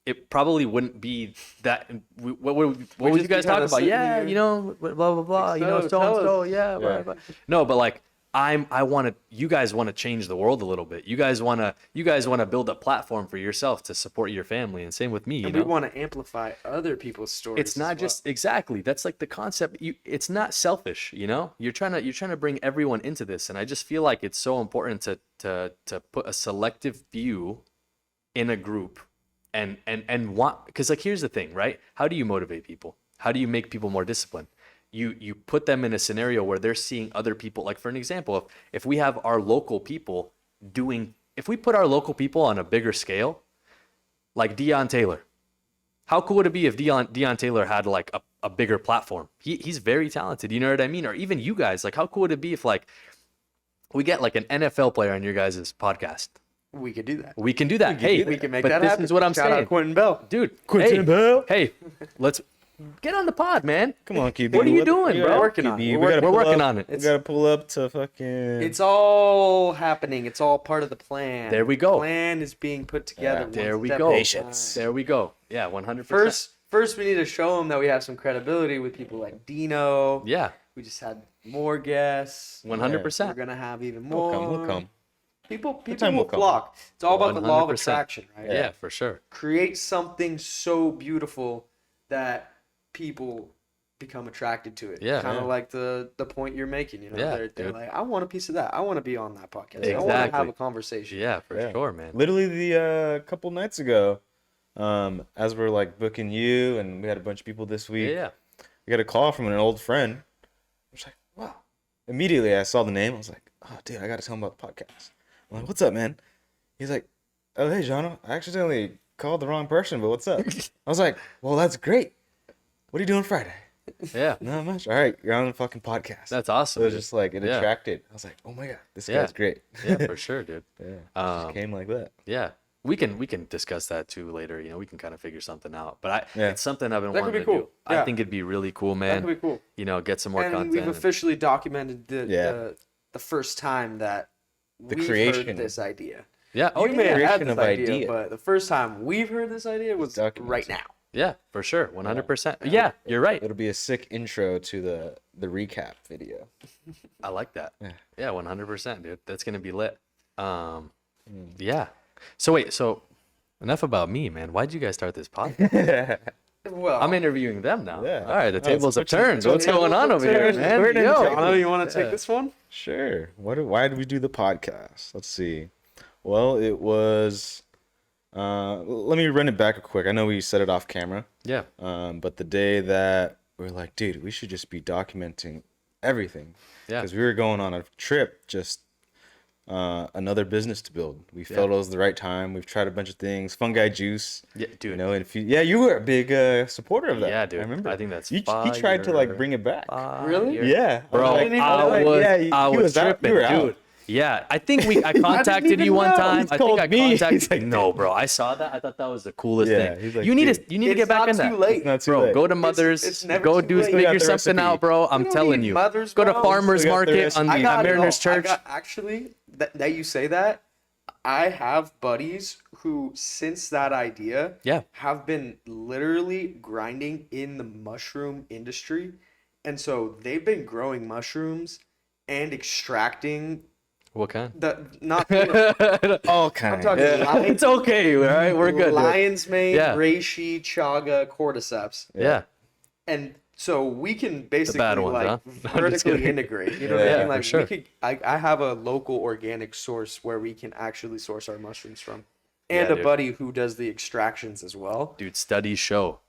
it probably wouldn't be that. What would you just guys be talk kinda about? sitting Yeah, here. you know, blah blah blah. Like, You know, so, so and tell so. us. Yeah, blah, Yeah. blah. No, but like you guys want to change the world a little bit. You guys want to build a platform for yourself to support your family, and same with me. You And know, we want to amplify other people's stories. it's not as just exactly. That's like the concept. It's not selfish. You know, you're trying to bring everyone into this, and I just feel like it's so important to put a selective few in a group, and want, because like here's the thing, right? How do you motivate people? How do you make people more disciplined? You put them in a scenario where they're seeing other people. Like for an example, if we have our local people if we put our local people on a bigger scale, like Deion Taylor, how cool would it be if Deion Taylor had like a bigger platform? He's very talented, you know what I mean? Or even you guys, like how cool would it be if like we get like an NFL player on your guys' podcast? well. We could do that. We can do that. We can make but that this happen. is what I'm Shout saying, out Quentin Bell. dude. Quentin Bell. Hey, let's get on the pod, man. Come on, QB. What are you doing, bro? We're working on it. QB, We're gotta we're pull working up- on it. We gotta pull up to fucking. It's all happening. It's all part of the plan. There we go. The plan is being put together. Yeah. one There we step go. at a Patience. time. There we go. Yeah, 100%. First, we need to show them that we have some credibility with people like Dino. Yeah, We just had more guests. 100%. We're gonna have even We'll more. come. We'll come. People time will will come. flock. It's all about the law of 100%. attraction, right? Yeah, for sure. Create something so beautiful that people become attracted to it. Yeah. Kind of Yeah. like the point you're making. You know, Yeah, they're dude. like, I want a piece of that. I want to be on that podcast. I want to Exactly. have a conversation. Yeah, for Yeah. sure, man. Literally the couple nights ago, as we're like booking you, and we had a bunch of people this Yeah, week. yeah. We got a call from an old friend. I was like, wow. Immediately I saw the name. I was like, oh, dude, I got to tell him about the podcast. I'm like, what's up, man? He's like, oh, hey, Jono, I accidentally called the wrong person, but what's up? I was like, well, that's great. What are you doing Friday? Yeah, Not much. All right, you're on the fucking podcast. that's So awesome. it was dude. just like, it Yeah. attracted. I was like, oh my God, this Yeah. guy's great. Yeah, for sure, dude. Yeah. It Um, just came like that. Yeah, we can discuss that too later. You know, we can kind of figure something out. But Yeah. it's something I've been That could wanting be to cool. do. I Yeah. think it'd be really cool, That man. could be cool. You know, get some more And content. we've and- officially documented Yeah. the first time that The we've creation. heard this idea. yeah. Oh, You may yeah. have had Creation this of idea, idea. but the first time we've heard this idea was Documented. right now. Yeah, for sure. 100%. Yeah, you're right. It'll be a sick intro to the recap video. I like that. Yeah. Yeah, 100%, dude. That's gonna be lit. Hmm. Yeah. So wait, so enough about me, man. Why'd you guys start this podcast? Well, I'm interviewing them now. Yeah. All right, the Oh, tables have switching- turned. What's switching going on over here, tables. man? We're in Yo. the Jono, you want to Yeah. take this one? Sure. Why did we do the podcast? Let's see. Well, it was. Let me run it back quick. I know we set it off camera, Yeah. but the day that we were like, dude, we should just be documenting everything. Yeah. Because we were going on a trip, just another business to build. We felt it was the right time. We've tried a bunch of things. Fungi juice. Yeah, dude. You know, and if you, you were a big supporter of that. Yeah, dude. I remember. I think that's he tried to like bring it back. Really? Yeah, Bro, I was like, I he was out, tripping, you were out. dude. Yeah, I think I contacted even you one know. time. He's I think called I me. He's contacted. like, No, bro, I saw that. I thought that was the coolest Yeah, thing. he's like, you need dude, to get back in that. Too late. It's not too Bro, late. go to Mother's. it's never Go too do late. We got figure the something recipe. out, bro. I'm don't telling need you. Mother's, Go to bro. Farmers We got the Market on recipe. the Mariners I Church. got, actually, that you say that, I have buddies who, since that idea, Yeah. have been literally grinding in the mushroom industry. And so they've been growing mushrooms and extracting What kind? not All I'm kinds. talking It's okay, all right? We're good. dude. lion's mane, Yeah. reishi, chaga, cordyceps. Yeah. And so we can basically bad ones, like huh? I'm just vertically kidding. integrate. You know what I Yeah, mean? for Like sure. we could I have a local organic source where we can actually source our mushrooms from. And Yeah, a dude. buddy who does the extractions as well. Dude, studies show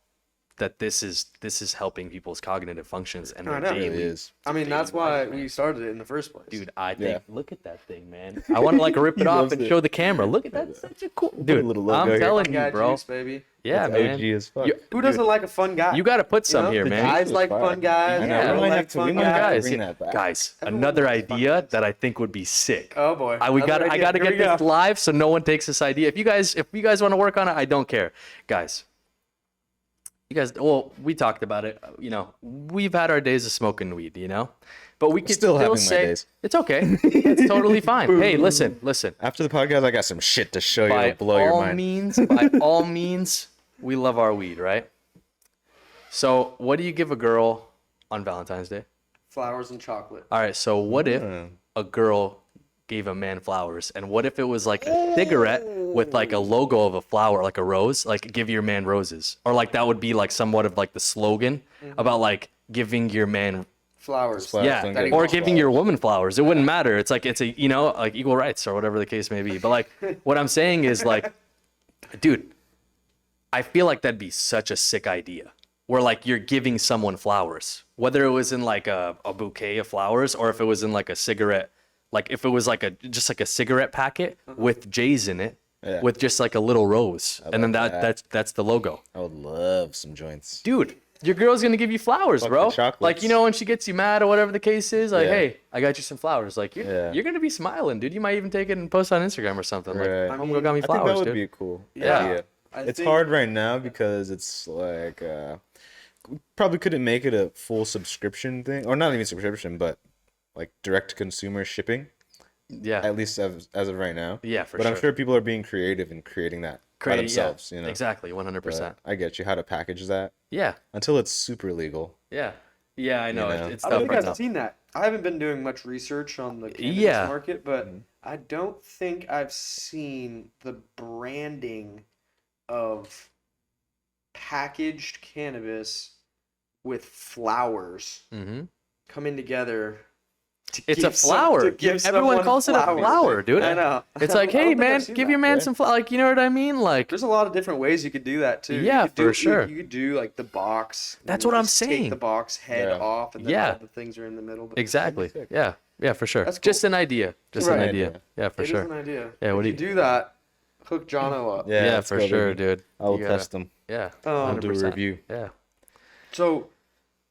that this is helping people's cognitive functions and I their know. It daily. really is. I mean, that's daily why life, man. we started it in the first place. Dude, I think Yeah. look at that thing, man. I want to like rip it He off loves and it. show the camera. Look at that, such a cool a dude. little logo I'm here. telling Fun you, guy bro. juice, baby. Yeah, It's man. OG as fuck. You- Who doesn't like a fun guy? You got to put some know? here, The man. Guys juice like was fun fire. guys. I know, Yeah. we might like have to. We fun might have to guys. bring that back. Guys, Everyone another likes fun idea guys. that I think would be sick. Oh boy. I Another got to idea. get Here we this go. live so no one takes this idea. If you guys want to work on it, I don't care. Guys, you guys, well, we talked about it. You know, we've had our days of smoking weed, you know, but we could Still still, having my say days. it's okay. It's totally fine. Hey, listen. After the podcast, I got some shit to show you. By It'll blow your all mind. by all means, we love our weed, right? So, what do you give a girl on Valentine's Day? Flowers and chocolate. All right, so what if a girl gave a man flowers, and what if it was like a cigarette with like a logo of a flower, like a rose, like give your man roses, or like that would be like somewhat of like the slogan about like giving your man, Flowers. Flowers. yeah, don't get or flowers. giving your woman flowers. It wouldn't matter. It's like it's a like equal rights or whatever the case may be. But like what I'm saying is like, dude, I feel like that'd be such a sick idea. Where like you're giving someone flowers, whether it was in like a bouquet of flowers or if it was in like a cigarette, like if it was like just like a cigarette packet with J's in it, Yeah. with just like a little rose, and then like that. that's the logo. I would love some joints. Dude, your girl's gonna give you flowers, Fuck bro. the chocolates. Like you know when she gets you mad or whatever the case is, like Yeah. hey, I got you some flowers. Like you're gonna be smiling, dude. You might even take it and post on Instagram or something. Right. Like, homegirl got me I think flowers, that would dude. be a cool Yeah. idea. I It's think- hard right now because it's like we probably couldn't make it a full subscription thing, or not even subscription, but like direct to consumer shipping. Yeah, At least as of right now. yeah, for But sure. I'm sure people are being creative in creating that by Create- themselves. yeah, You know, exactly, 100%. But I get you how to package that Yeah, until it's super legal. yeah, yeah. I know, You know? it's I tough don't right think now. I've seen that. I haven't been doing much research on the cannabis Yeah. market, but I don't think I've seen the branding of packaged cannabis with flowers hmm coming together. To It's give a flower. to give Everyone someone calls it a flowers. flower, dude. I know. It's I like, don't hey think I've man, seen give that. your man Yeah. some flower. Like, you know what I mean? Like, There's a lot of different ways you could do that too. Yeah, you could for do, sure. You could do like the box. That's and what I'm just take saying. the box head Yeah. off, and then Yeah. all the things are in the middle. But exactly. sick. Yeah, yeah, for sure. That's Just cool. an idea. Just an Right. idea. Yeah, for It is sure. an idea. Yeah, what if do you do that, hook Jono up. Yeah, let's for go, sure, baby. dude. I'll You gotta- test them. Yeah, I'll I'll do a 100%. review. Yeah. So,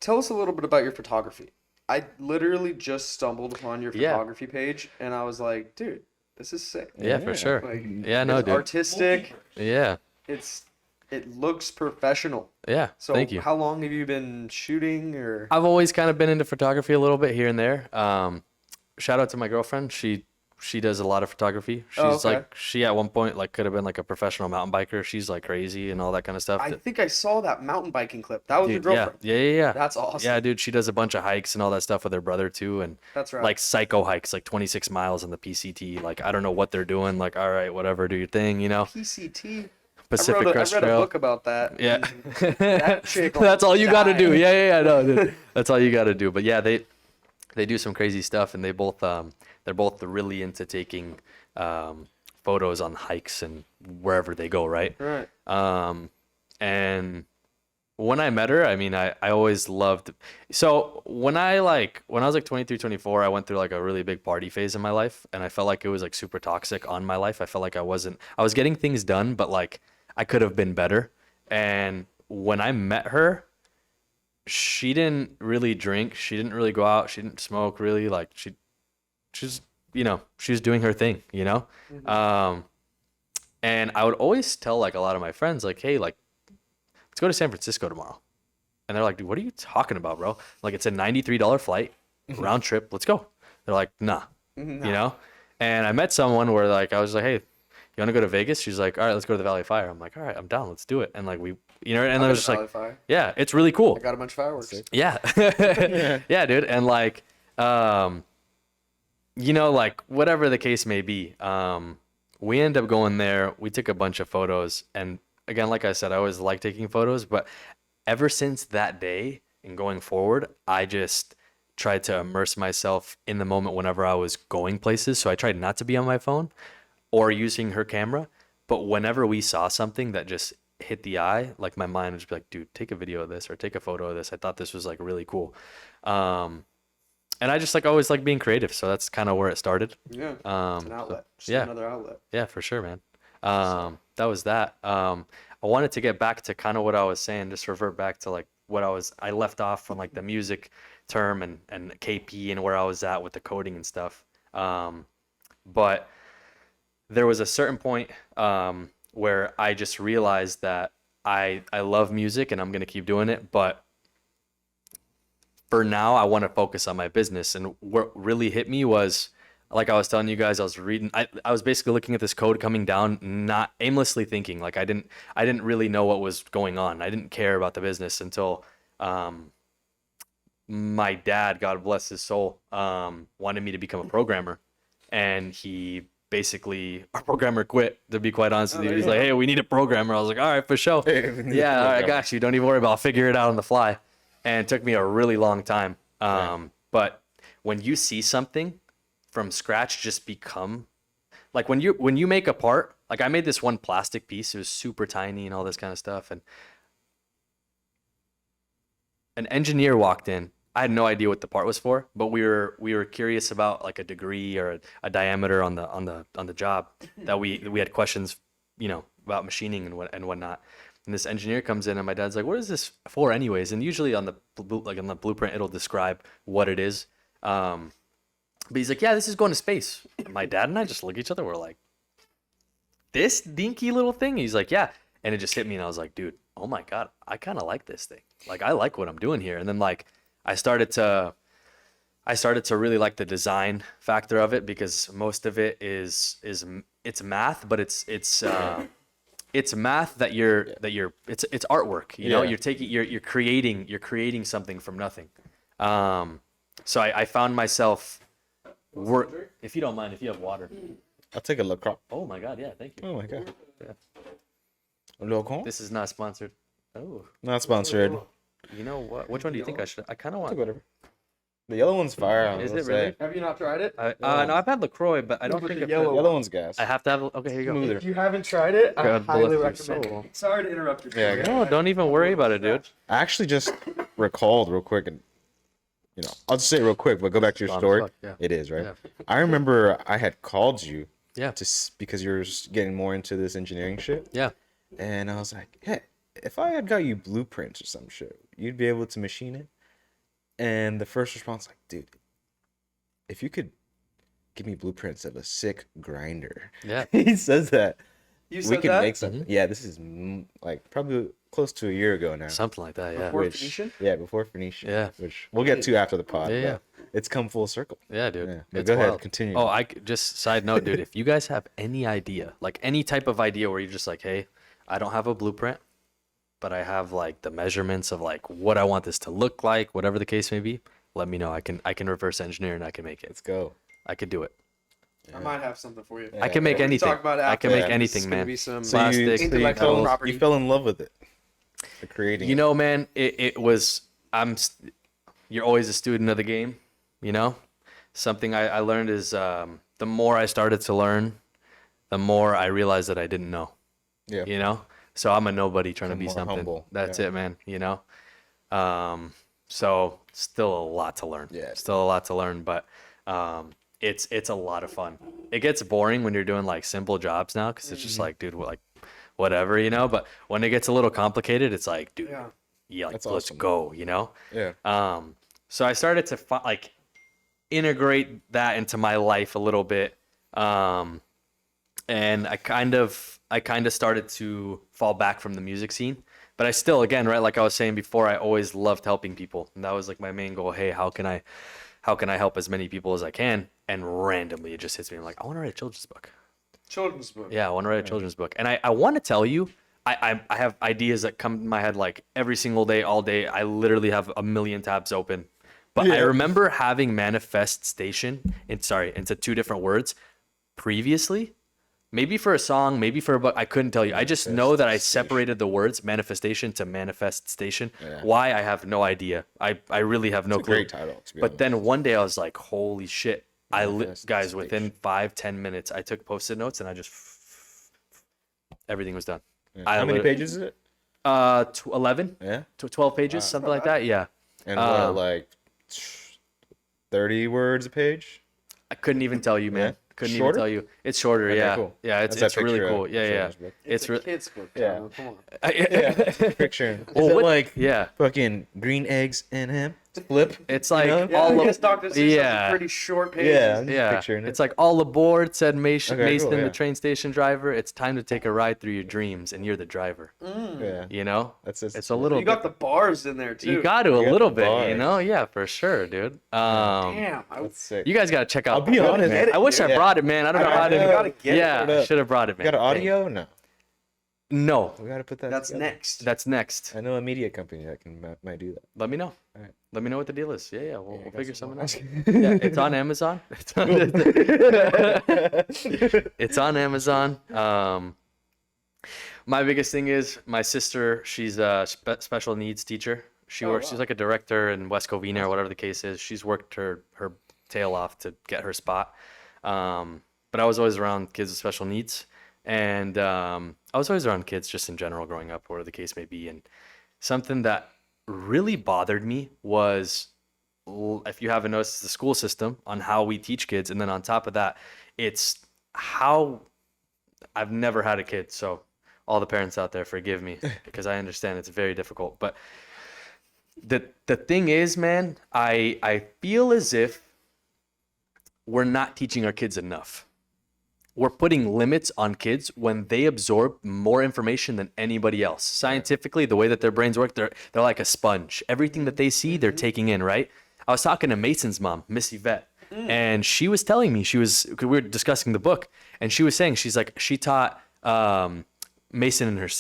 tell us a little bit about your photography. I literally just stumbled upon your Yeah. photography page, and I was like, dude, this is sick. Yeah, for Yeah. sure. Like, Yeah, no, it's dude. artistic. Yeah, It looks professional. yeah. So, Thank you. how long have you been shooting? Or I've always kind of been into photography a little bit here and there. Shout out to my girlfriend. She does a lot of photography. She's Oh, okay. like, she at one point like could have been like a professional mountain biker. She's like crazy and all that kind of stuff. I think I saw that mountain biking clip. That was your Dude, yeah, girlfriend. yeah. That's awesome. Yeah, dude, she does a bunch of hikes and all that stuff with her brother too, and That's right. like psycho hikes, like 26 miles on the PCT. Like I don't know what they're doing. Like all right, whatever, do your thing, you know. PCT. Pacific I Crest read a Trail. book about that. Yeah, and that chick that's all you got to do. died. Yeah, no, dude. That's all you got to do. But yeah, they do some crazy stuff, and they're both really into taking photos on hikes and wherever they go, right? Right. And when I met her, I mean, I always loved. So when I was like 23, 24, I went through like a really big party phase in my life, and I felt like it was like super toxic on my life. I felt like I was getting things done, but like I could have been better. And when I met her, she didn't really drink. She didn't really go out. She didn't smoke really. Like she's, she was doing her thing, and I would always tell like a lot of my friends like, hey, like, let's go to San Francisco tomorrow. And they're like, dude, what are you talking about, bro? Like, it's a $93 flight, round trip. Let's go. They're like, nah, And I met someone where like, I was like, hey, you want to go to Vegas? She's like, all right, let's go to the Valley of Fire. I'm like, all right, I'm down. Let's do it. And like, and I was just like, Fire. yeah, it's really cool. I got a bunch of fireworks. Yeah. Yeah, dude. And like, like whatever the case may be, we ended up going there. We took a bunch of photos. And again, like I said, I always like taking photos, but ever since that day and going forward, I just tried to immerse myself in the moment whenever I was going places. So I tried not to be on my phone or using her camera. But whenever we saw something that just hit the eye, like my mind would just be like, dude, take a video of this or take a photo of this. I thought this was like really cool. And I just like always like being creative. So that's kind of where it started. Yeah. It's an outlet. Just yeah. another outlet. Yeah, for sure, man. That was that. I wanted to get back to kind of what I was saying, just revert back to like what I left off from like the music term and KP and where I was at with the coding and stuff. But there was a certain point where I just realized that I love music and I'm going to keep doing it. But for now, I want to focus on my business. And what really hit me was, like I was telling you guys, I was reading. I was basically looking at this code coming down, not aimlessly thinking. Like I didn't really know what was going on. I didn't care about the business until my dad, God bless his soul, wanted me to become a programmer, and he basically, our programmer quit. To be quite honest with you, he's like, "Hey, we need a programmer." I was like, "All right, for sure. Yeah, all right, I got you. Don't even worry about it. I'll figure it out on the fly." And it took me a really long time. But when you see something from scratch just become like when you make a part, like I made this one plastic piece, it was super tiny and all this kind of stuff, and an engineer walked in. I had no idea what the part was for, but we were curious about like a degree or a diameter on the job that we had questions, about machining and whatnot. And this engineer comes in and my dad's like, "What is this for anyways?" And usually on the blueprint it'll describe what it is. But he's like, "Yeah, this is going to space." And my dad and I just look at each other. We're like, "This dinky little thing?" He's like, "Yeah." And it just hit me and I was like, "Dude, oh my God, I kind of like this thing. Like, I like what I'm doing here." And then like, I started to really like the design factor of it, because most of it is it's math, but it's math that it's artwork, you're creating something from nothing. So I found myself if you don't mind, if you have water. I'll take a look. Oh my God, yeah, thank you. Oh my God. Yeah. This is not sponsored. Oh, not sponsored. You know what? Which one do you think I should? I kind of want. Whatever. The yellow one's fire. Is it really? Have you not tried it? No, I've had LaCroix, but I don't think the I've yellow The yellow one's gas. I have to have. Okay, here you go. Smoother. If you haven't tried it, I God highly bless your recommend soul. it. Sorry to interrupt you. Yeah, No, don't even worry about it, dude. I actually just recalled real quick, and I'll just say it real quick, but go back to your Bomb story. fuck, yeah. It is, right? Yeah. I remember I had called you Yeah. because you're getting more into this engineering shit. Yeah. And I was like, hey, if I had got you blueprints or some shit, you'd be able to machine it. And the first response, like, dude, if you could give me blueprints of a sick grinder. Yeah. He says that. You We said could that? make something. Yeah, this is like probably close to a year ago now. Something like that. Yeah. Before Phoenician? Yeah, before Phoenician. Yeah. Which we'll get to after the pod. Yeah, but It's come full circle. Yeah, dude. Yeah. But It's go ahead, wild. continue. Oh, just side note, dude. If you guys have any idea, like any type of idea where you're just like, hey, I don't have a blueprint, but I have like the measurements of like what I want this to look like, whatever the case may be, let me know. I can reverse engineer and I can make it. Let's go. I could do it. I might have something for you. I can make We can anything. talk about it I can after. make Yeah. anything, It's gonna man. be some Plastic, intellectual metals. property. You fell in love with it. The creating. You know, man, it was. You're always a student of the game. Something I learned is the more I started to learn, the more I realized that I didn't know. Yeah. So I'm a nobody trying to Become be more something. humble. That's Yeah. it, man. So still a lot to learn. Yeah. Still a lot to learn, but it's a lot of fun. It gets boring when you're doing like simple jobs now because it's just like, dude, like whatever, But when it gets a little complicated, it's like, dude, yeah, like That's let's awesome. go, Yeah. So I started to like integrate that into my life a little bit, and I kind of started to fall back from the music scene. But I still, again, right, like I was saying before, I always loved helping people, and that was like my main goal. Hey, how can I help as many people as I can? And randomly, it just hits me. I'm like, I want to write a children's book. Children's book. Yeah, I want to write a children's book. And I want to tell you, I have ideas that come to my head like every single day, all day. I literally have a million tabs open. But I remember having manifestation, into two different words previously. Maybe for a song, maybe for a book. I couldn't tell you. I just know that I separated the words manifestation to manifest station. Yeah. Why? I have no idea. I really have no It's a clue. great title. To be But honest. then one day I was like, holy shit. Guys, within Manifestation. 5-10 minutes, I took post-it notes and I just everything was done. Yeah. I How many literally- pages is it? 11 Yeah. to 12 pages, something like that. Yeah. And what, like 30 words a page? I couldn't even tell you, man. Yeah. Couldn't Shorter? even tell you. It's shorter, Okay, yeah. cool. Yeah, That's it's that really picture cool. of Yeah, yeah. children's book. It's a re- kid's book. Yeah. Dino, come on. Yeah. Picture. Is Well, it what- like yeah. fucking green eggs and ham? Flip? It's like know? Yeah, all I of, guess Dr. Seuss yeah. has a pretty short pages. Yeah. I'm just yeah. picturing it. It's like all aboard, said Mason, Okay, cool, the yeah. train station driver. It's time to take a ride through your dreams, and you're the driver. Yeah. It's That's a little You got the bars in there too. You got to You a got little the bit, bars. Yeah, for sure, dude. Damn. That's sick. You guys got to check out. I'll be honest. Get it, I wish I dude. brought it, man. I don't know how You to. gotta get it. Yeah, Put it I up. should have brought it, You man. got an audio? No. No, We got to put that That's together. next. that's next. I know a media company that might do that. Let me know. Alright. Let me know what the deal is. Yeah, we'll I got figure some something more. out. Yeah, it's on Amazon. It's on Amazon. My biggest thing is my sister. She's a special needs teacher. She's like a director in West Covina or whatever the case is. She's worked her tail off to get her spot. But I was always around kids with special needs, and I was always around kids just in general growing up, whatever the case may be. And something that really bothered me was, if you haven't noticed, the school system on how we teach kids, and then on top of that, it's how I've never had a kid, so all the parents out there, forgive me because I understand it's very difficult. But the thing is, man, I feel as if we're not teaching our kids enough. We're putting limits on kids when they absorb more information than anybody else. Scientifically, the way that their brains work, they're like a sponge. Everything that they see, they're taking in, right? I was talking to Mason's mom, Miss Yvette, and she was telling me, cause we were discussing the book, and she was saying, she's like, she taught Mason and his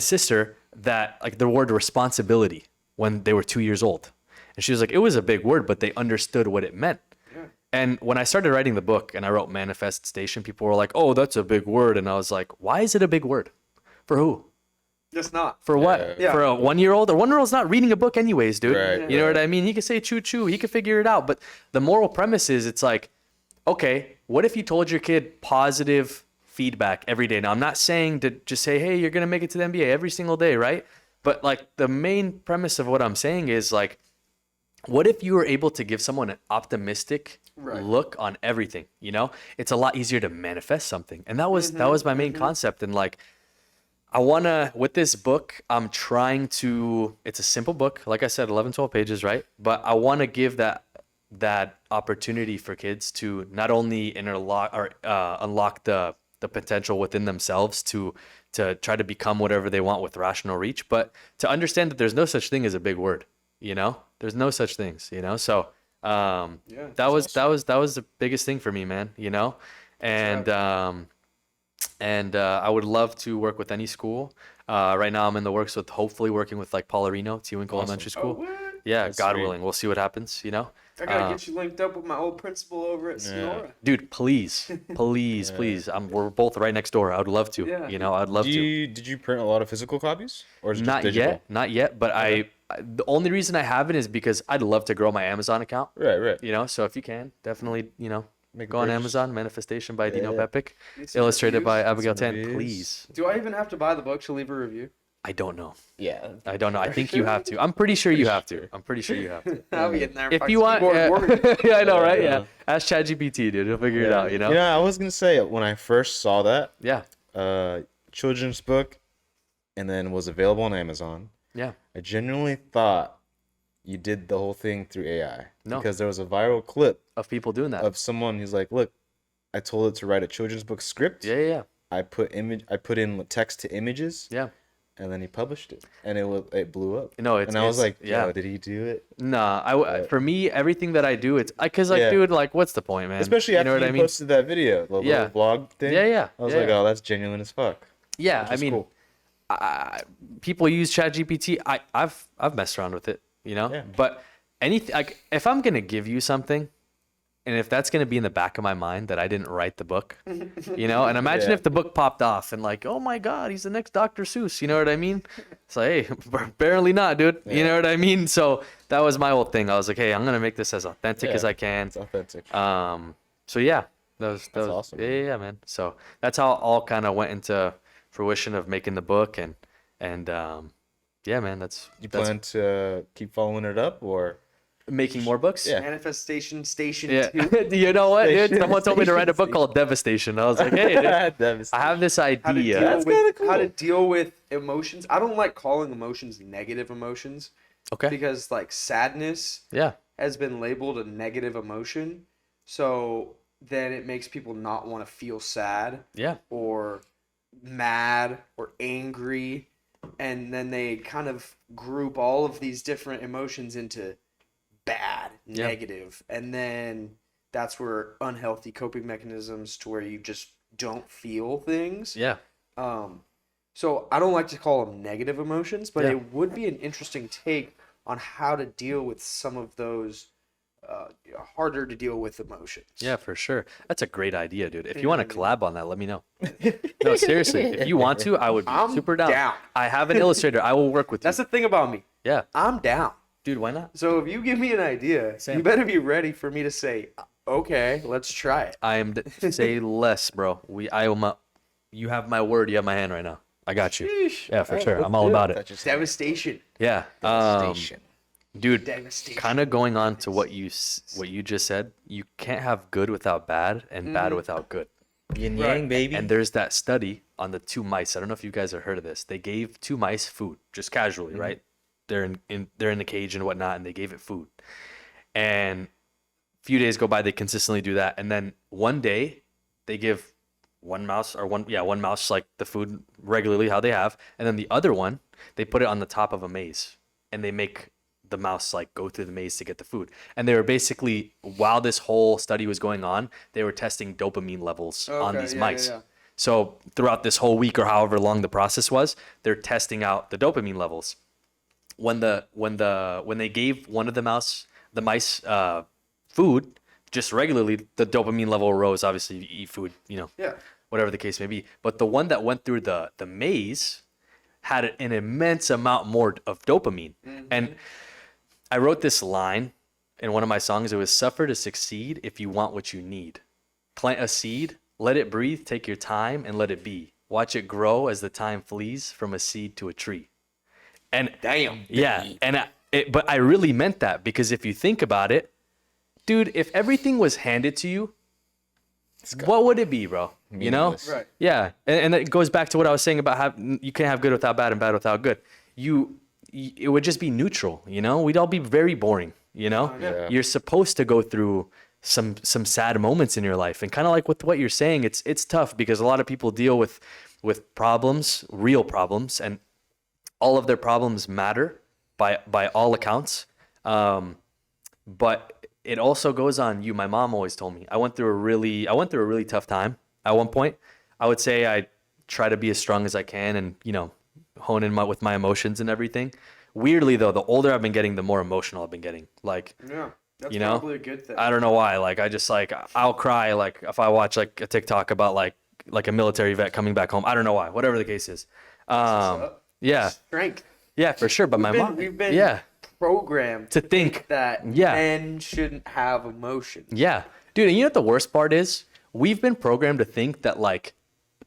sister that like the word responsibility when they were 2 years old. And she was like, it was a big word, but they understood what it meant. And when I started writing the book and I wrote manifestation, people were like, oh, that's a big word. And I was like, why is it a big word? For who? Just not. For what? Yeah. For a 1-year-old? A 1-year-old's not reading a book anyways, dude. Right, You know what I mean? He could say choo choo. He could figure it out. But the moral premise is, it's like, okay, what if you told your kid positive feedback every day? Now, I'm not saying to just say, hey, you're going to make it to the NBA every single day, right? But like the main premise of what I'm saying is like, what if you were able to give someone an optimistic look on everything? It's a lot easier to manifest something. And that was my main concept. And like, I want to, with this book, I'm trying to, it's a simple book. Like I said, 11, 12 pages, right? But I want to give that opportunity for kids to not only unlock the potential within themselves to try to become whatever they want with rational reach, but to understand that there's no such thing as a big word. There's no such things, so that was the biggest thing for me, man, and I would love to work with any school. Right now I'm in the works with hopefully working with like Paularino, Tewinkle Elementary School. what? Yeah, That's God sweet. willing, we'll see what happens, I gotta get you linked up with my old principal over at Sonora. Dude, please, please. We're both right next door. I would love to, Yeah. I'd love to. Did you print a lot of physical copies? Or is it just Not digital? not yet, but the only reason I have it is because I'd love to grow my Amazon account. Right. So if you can, definitely, Make a Go on purchase. Amazon. Manifestation by Dino Yeah. Pepic, These some illustrated by reviews. Abigail Some Tan. reviews. Please. Do I even have to buy the book to leave a review? I don't know. Yeah. I don't know. I think sure? you have to. I'm pretty sure you Pretty have to. sure. I'm pretty sure you have to. I'll be in there. If you want, keyboard yeah, I know, right? Yeah. Yeah. Ask ChatGPT, dude. He'll figure it out. You know? I was gonna say when I first saw that Yeah. children's book, and then was available on Amazon, Yeah. I genuinely thought you did the whole thing through AI. No. Because there was a viral clip Of people doing that. of someone who's like, "Look, I told it to write a children's book script. Yeah. Yeah. I put in text to images, Yeah. and then he published it, and it blew up. No, it's. And I was it's- like, yeah. "Yo, did he do it?" Nah, for me, everything that I do, it's because Yeah. dude, like, what's the point, man? Especially you after know what you I mean? posted that video, the Yeah. little vlog thing. Yeah, yeah. I was yeah, like, yeah. "Oh, that's genuine as fuck." Yeah, Which I is mean, cool. people use ChatGPT. I've messed around with it, you know. Yeah. But anything, like, if I'm gonna give you something, and if that's gonna be in the back of my mind that I didn't write the book, you know, and imagine Yeah. if the book popped off and like, oh my God, he's the next Dr. Seuss. You know what I mean? It's like, hey, apparently not, dude. You Yeah. know what I mean? So that was my whole thing. I was like, hey, I'm gonna make this as authentic Yeah. as I can. It's authentic. So yeah, that That's was awesome, Yeah, man. yeah, yeah, man. So that's how it all kind of went into fruition of making the book and yeah, man, that's You plan to keep following it up, or making more books. Yeah. Manifestation Station Yeah. 2. You know what, dude? Station- Someone told me to write a book Station- called Devastation. I was like, hey, dude, I have this How to idea. deal That's with kinda cool. how to deal with emotions. I don't like calling emotions negative emotions Okay. because like sadness Yeah. has been labeled a negative emotion. So then it makes people not want to feel sad Yeah. or mad or angry. And then they kind of group all of these different emotions into bad, Yeah. negative. And then that's where unhealthy coping mechanisms to where you just don't feel things. Yeah. So I don't like to call them negative emotions, but Yeah. it would be an interesting take on how to deal with some of those harder to deal with emotions. Yeah, for sure. That's a great idea, dude. If you want to collab on that, let me know. No, seriously. If you want to, I would be I'm super down. down. I have an illustrator. I will work with you. That's the thing about me. Yeah. I'm down. Dude, why not? So if you give me an idea, Same. you better be ready for me to say, okay, let's try it. I am say less, bro. You have my word, you have my hand right now. I got you. Sheesh. Yeah, for sure. I'm all about it. Devastation. Yeah. Devastation. Dude, Devastation. kind of going on to what you just said, you can't have good without bad and bad without good. Yin Right. yang, baby. And there's that study on the two mice. I don't know if you guys have heard of this. They gave two mice food just casually, right? They're in the cage and whatnot, and they gave it food. And a few days go by, they consistently do that, and then one day they give one mouse like the food regularly how they have, and then the other one they put it on the top of a maze, and they make the mouse like go through the maze to get the food. And they were basically, while this whole study was going on, they were testing dopamine levels on these mice. So throughout this whole week or however long the process was, they're testing out the dopamine levels. When they gave one of the mice food just regularly, the dopamine level rose. Obviously, you eat food, Yeah. whatever the case may be. But the one that went through the maze had an immense amount more of dopamine. And I wrote this line in one of my songs. It was, suffer to succeed if you want what you need. Plant a seed, let it breathe, take your time, and let it be. Watch it grow as the time flees from a seed to a tree. And Damn. yeah, and but I really meant that, because if you think about it, dude, if everything was handed to you, what would it be, bro? You know? Meaningless. Right. Yeah, and it goes back to what I was saying about how you can't have good without bad and bad without good. It would just be neutral, you know? We'd all be very boring, you know? Yeah. You're supposed to go through some sad moments in your life, and kind of like with what you're saying, it's tough because a lot of people deal with problems, real problems, and all of their problems matter by all accounts. But it also goes on you. My mom always told me I went through a really tough time at one point. I would say I try to be as strong as I can and, hone in with my emotions and everything. Weirdly though, the older I've been getting, the more emotional I've been getting. Like, Yeah. That's You know? probably a good thing. I don't know why. Like, I just I'll cry like if I watch like a TikTok about like a military vet coming back home. I don't know why. Whatever the case is. up. Yeah. Strength. Yeah, for sure. But my mom, We've been yeah, programmed to think, that Yeah. men shouldn't have emotions. yeah, Dude, and you know what the worst part is? We've been programmed to think that like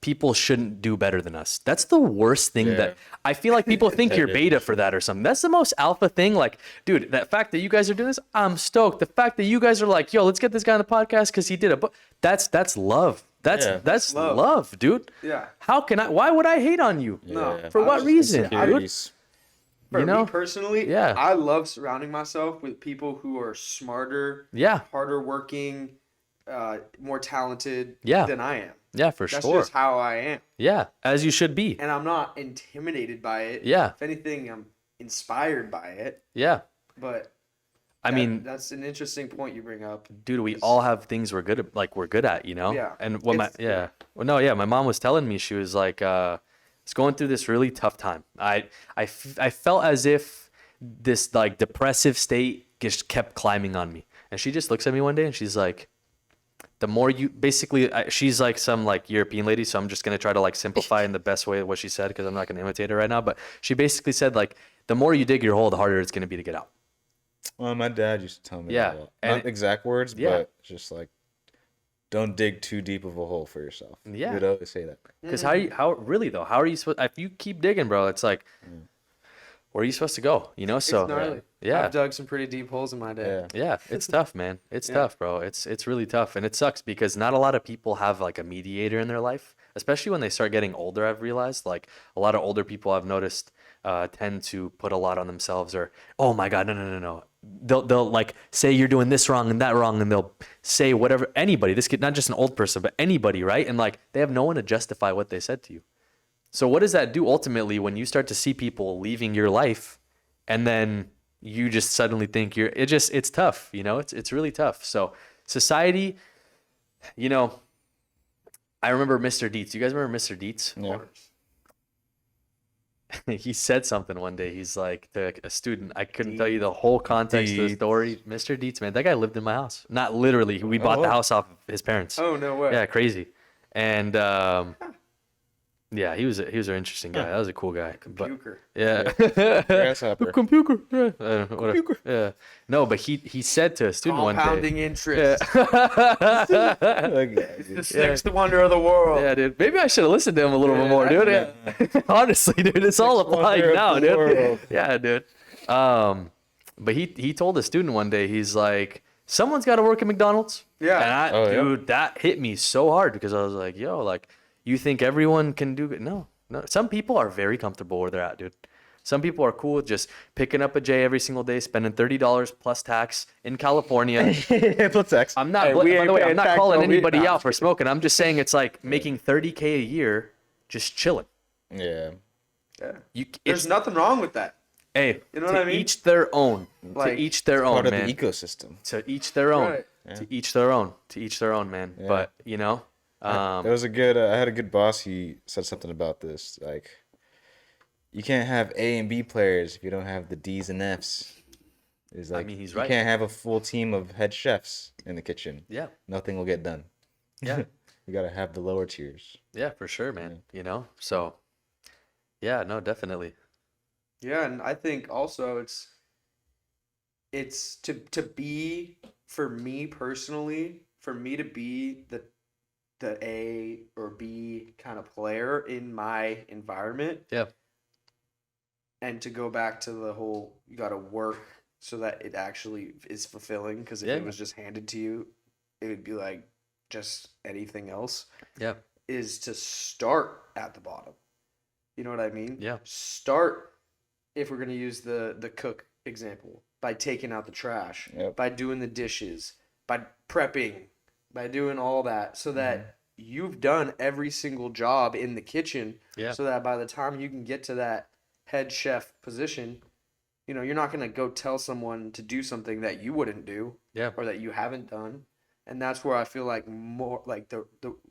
people shouldn't do better than us. That's the worst thing Yeah. that I feel like people think you're beta for that or something. That's the most alpha thing. Like, dude, that fact that you guys are doing this, I'm stoked. The fact that you guys are like, yo, let's get this guy on the podcast because he did a book. That's love. That's love, dude. Yeah. Why would I hate on you? No. For what reason, dude? Insecurities. For You know? me personally, Yeah. I love surrounding myself with people who are smarter, Yeah. harder working, more talented Yeah. than I am. Yeah, for That's sure. just how I am. Yeah, as you should be. And I'm not intimidated by it. Yeah. If anything, I'm inspired by it. Yeah. But I mean, that's an interesting point you bring up. dude, we all have things we're good at, we're good at, you know? Yeah. And when It's- my mom was telling me, she was like, it's going through this really tough time. I felt as if this like depressive state just kept climbing on me. And she just looks at me one day and she's like, the more you basically, she's like some like European lady. So I'm just going to try to like simplify in the best way what she said, because I'm not going to imitate her right now. But she basically said like, the more you dig your hole, the harder it's going to be to get out. Well, my dad used to tell me Yeah, that a lot. and Not exact words, yeah. but just like, don't dig too deep of a hole for yourself. Yeah. He would always say that. Because how are you supposed, if you keep digging, bro, it's like, where are you supposed to go? You know? So It's gnarly. yeah. I've dug some pretty deep holes in my day. Yeah. Yeah, it's tough, man. It's Yeah. tough, bro. It's really tough, and it sucks because not a lot of people have like a mediator in their life, especially when they start getting older. I've realized like a lot of older people I've noticed tend to put a lot on themselves, or oh my god, no. They'll like say you're doing this wrong and that wrong, and they'll say whatever anybody. This kid, not just an old person, but anybody, right? And like they have no one to justify what they said to you. So what does that do ultimately when you start to see people leaving your life, and then you just suddenly think it's tough, you know? It's really tough. So society, you know, I remember Mr. Dietz. You guys remember Mr. Dietz? Yeah. He said something one day. He's like, a student, I couldn't tell you the whole context of the story. Mr. Dietz, man, that guy lived in my house. Not literally. We bought the house off of his parents. Oh, no way. Yeah, crazy. And yeah, he was an interesting guy. That was a cool guy. But Puker. yeah. Grasshopper. Computer. Yeah. Whatever. Yeah. No, but he said to a student one day. Compounding interest. Like, It's the sixth wonder of the world. Yeah, dude. Maybe I should have listened to him a little bit more, dude. Yeah. Honestly, dude, it's all applying wonder of now, the dude. world. Yeah, dude. But he told a student one day, he's like, someone's got to work at McDonald's. Yeah. And dude, that hit me so hard because I was like, yo, like, you think everyone can do it? No. Some people are very comfortable where they're at, dude. Some people are cool with just picking up a J every single day, spending $30 plus tax in California. Plus X. I'm not. Hey, By we the ain't way, I'm paying not tax calling on weed. anybody Nah, out for smoking. I'm just saying it's like making $30K a year, just chilling. Yeah. Yeah. You, There's it's, nothing wrong with that. hey, You know to what I mean? each their own. Like, to each their own, Part of man. the ecosystem. To each their own. Right. To each their own. To each their own, man. Yeah. But you know, There was a good. I had a good boss. He said something about this. Like, you can't have A and B players if you don't have the D's and F's. It's like, mean, he's you right. can't have a full team of head chefs in the kitchen. yeah, Nothing will get done. yeah, You gotta have the lower tiers. yeah, for sure, man. You know, so yeah, no, definitely. Yeah, and I think also it's to be, for me personally, for me to be the A or B kind of player in my environment. Yeah. And to go back to the whole, you got to work so that it actually is fulfilling, because if Yeah. it was just handed to you, it would be like just anything else. Yeah, Is to start at the bottom. You know what I mean? Yeah. Start, if we're going to use the cook example, by taking out the trash, Yep. by doing the dishes, by prepping, by doing all that, so that you've done every single job in the kitchen, Yeah. so that by the time you can get to that head chef position, you know, you're not going to go tell someone to do something that you wouldn't do yeah, or that you haven't done. And that's where I feel like more like the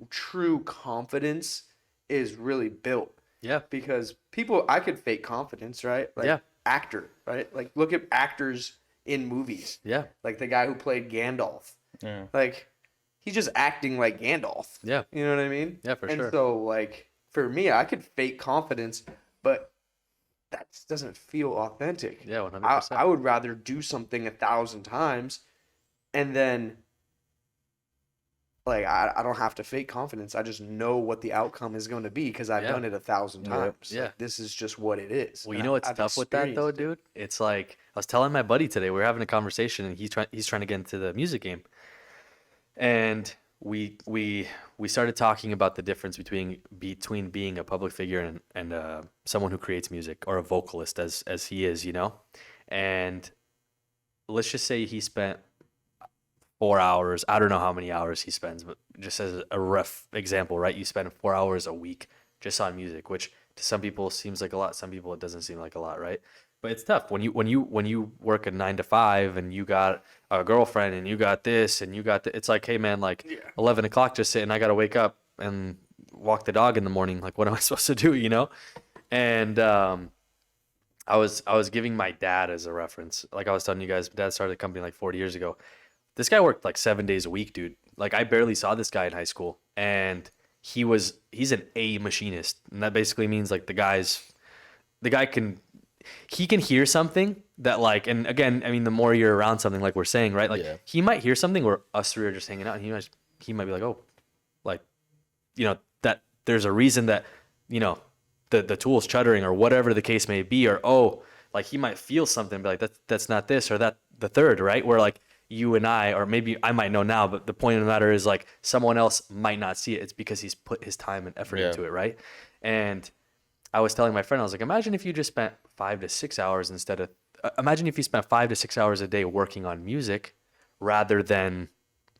true confidence is really built, yeah, because people, I could fake confidence, right? Like Yeah. actor, right? Like look at actors in movies, yeah, like the guy who played Gandalf. Yeah. Like he's just acting like Gandalf. yeah, You know what I mean? yeah, for And sure. so like for me, I could fake confidence, but that just doesn't feel authentic. Yeah, 100%. I would rather do something 1,000 times and then like I don't have to fake confidence. I just know what the outcome is going to be because I've Yeah. done it 1,000 times. Yeah. Like, this is just what it is. Well, And you know what's I've tough with that though, experienced it. dude? It's like I was telling my buddy today. We were having a conversation, and he's trying to get into the music game, and we started talking about the difference between being a public figure and someone who creates music, or a vocalist as he is, you know. And let's just say he spent 4 hours. I don't know how many hours he spends, but just as a rough example, right? You spend 4 hours a week just on music, which to some people seems like a lot. Some people it doesn't seem like a lot, right? But it's tough when you work a 9 to 5 and you got a girlfriend and you got this and you got it's like, hey man, like Yeah. 11 o'clock just sitting. I got to wake up and walk the dog in the morning. Like, what am I supposed to do? You know? And I was giving my dad as a reference. Like I was telling you guys, dad started a company like 40 years ago. This guy worked like 7 days a week, dude. Like I barely saw this guy in high school, and he's an A machinist, and that basically means like the guy can hear something that, like, and again, I mean, the more you're around something, like we're saying, right? Like Yeah. he might hear something where us three are just hanging out, and he might be like, oh, like, you know, that there's a reason that, you know, the tool's chuttering or whatever the case may be, or oh, like he might feel something, be like that's not this or that the third, right? Where like you and I, or maybe I might know now, but the point of the matter is like someone else might not see it. It's because he's put his time and effort Yeah. into it, right? And I was telling my friend, I was like, imagine if you just spent 5 to 6 hours instead of, imagine if you spent 5 to 6 hours a day working on music rather than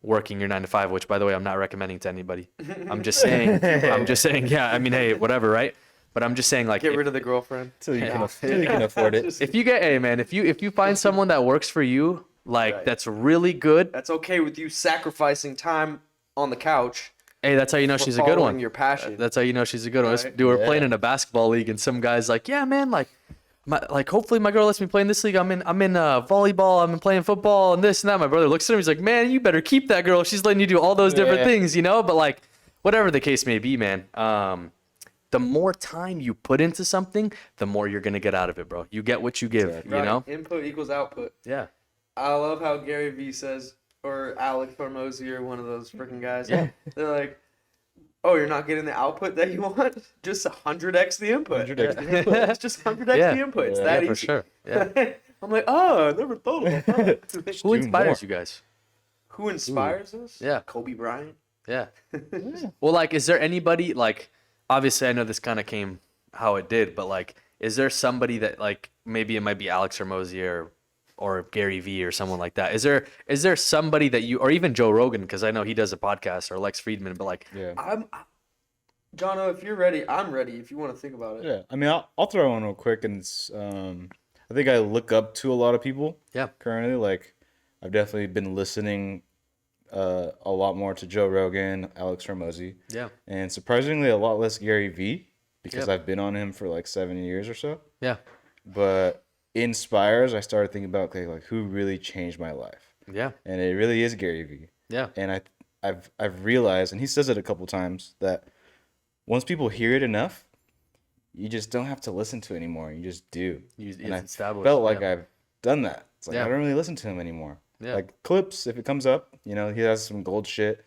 working your 9 to 5, which by the way, I'm not recommending to anybody. I'm just saying, yeah, I mean, hey, whatever, right? But I'm just saying, like, Get rid of the girlfriend. Till you Yeah. till you can afford it. if you get, hey man, if you find someone that works for you, like Right. that's really good, That's okay with you sacrificing time on the couch. hey, that's how you know for she's a good following one. Your passion. That's how you know she's a good one. Right. Dude, we're playing Yeah. in a basketball league, and some guy's like, yeah, man, like, hopefully my girl lets me play in this league. I'm in volleyball. I'm playing football and this and that. My brother looks at him. He's like, man, you better keep that girl. She's letting you do all those different Yeah. things, you know. But like, whatever the case may be, man. The more time you put into something, the more you're gonna get out of it, bro. You get what you give, Exactly. you know. Input equals output. Yeah. I love how Gary Vee says, or Alex Hormozy, or one of those freaking guys. Yeah. They're like, "Oh, you're not getting the output that you want? Just 100x the input. 100x the input. It's just 100x Yeah. the input. It's Yeah, that Yeah, for easy." sure. Yeah. I'm like, oh, I never thought about that. Who do inspires more. you guys? Who inspires us? Yeah. Kobe Bryant. Yeah. Well, like, is there anybody, like, obviously I know this kind of came how it did, but like, is there somebody that, like, maybe it might be Alex Hormozy or Gary Vee or someone like that? Is there somebody that you, or even Joe Rogan, because I know he does a podcast, or Lex Friedman, but like, Yeah. Jono, if you're ready, I'm ready. If you want to think about it. Yeah. I mean, I'll throw one real quick, and it's I think I look up to a lot of people. Yeah. Currently, like, I've definitely been listening a lot more to Joe Rogan, Alex Hormozy, yeah, and surprisingly a lot less Gary Vee, because Yep. I've been on him for like 7 years or so. yeah, But inspires, I started thinking about, okay, like, who really changed my life, yeah, and it really is Gary Vee. yeah, And I've realized, and he says it a couple times, that once people hear it enough, you just don't have to listen to it anymore. You just do. it's And I established. felt like yeah. I've done that. It's like, Yeah. I don't really listen to him anymore. Yeah. Like Clips, if it comes up, you know, he has some gold shit.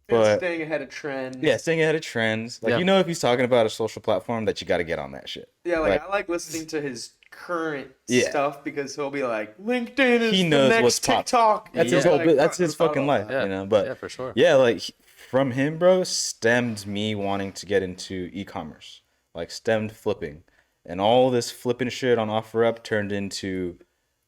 And But staying ahead of trends. yeah, staying ahead of trends. Like, Yeah. you know, if he's talking about a social platform, that you got to get on that shit. Yeah, like, Like- I like listening to his current Yeah. stuff because he'll be like, LinkedIn is He the knows next what's pop. TikTok. That's Yeah. his whole. Like, That's his I thought fucking about life, that. Yeah. you know. But Yeah, for sure. yeah, like from him, bro, stemmed me wanting to get into e-commerce, like stemmed flipping, and all this flipping shit on OfferUp turned into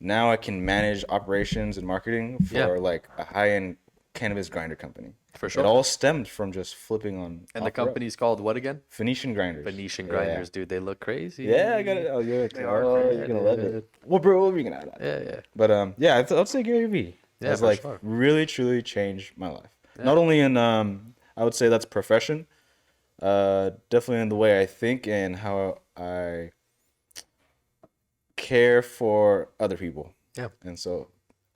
now I can manage operations and marketing for Yeah. like a high-end cannabis grinder company. For sure. It all stemmed from just flipping on. And the OfferUp. company's called what again? Phoenician grinders. Venetian Yeah. grinders, dude. They look crazy. Yeah, I got it. Oh, yeah. They are Oh, crazy. you're gonna love it. Well, bro, what are you gonna add? Yeah, yeah. But yeah, I'd say Gary Vee Yeah, has for like sure. really truly changed my life. Yeah. Not only in I would say that's profession, definitely in the way I think and how I care for other people. Yeah. And so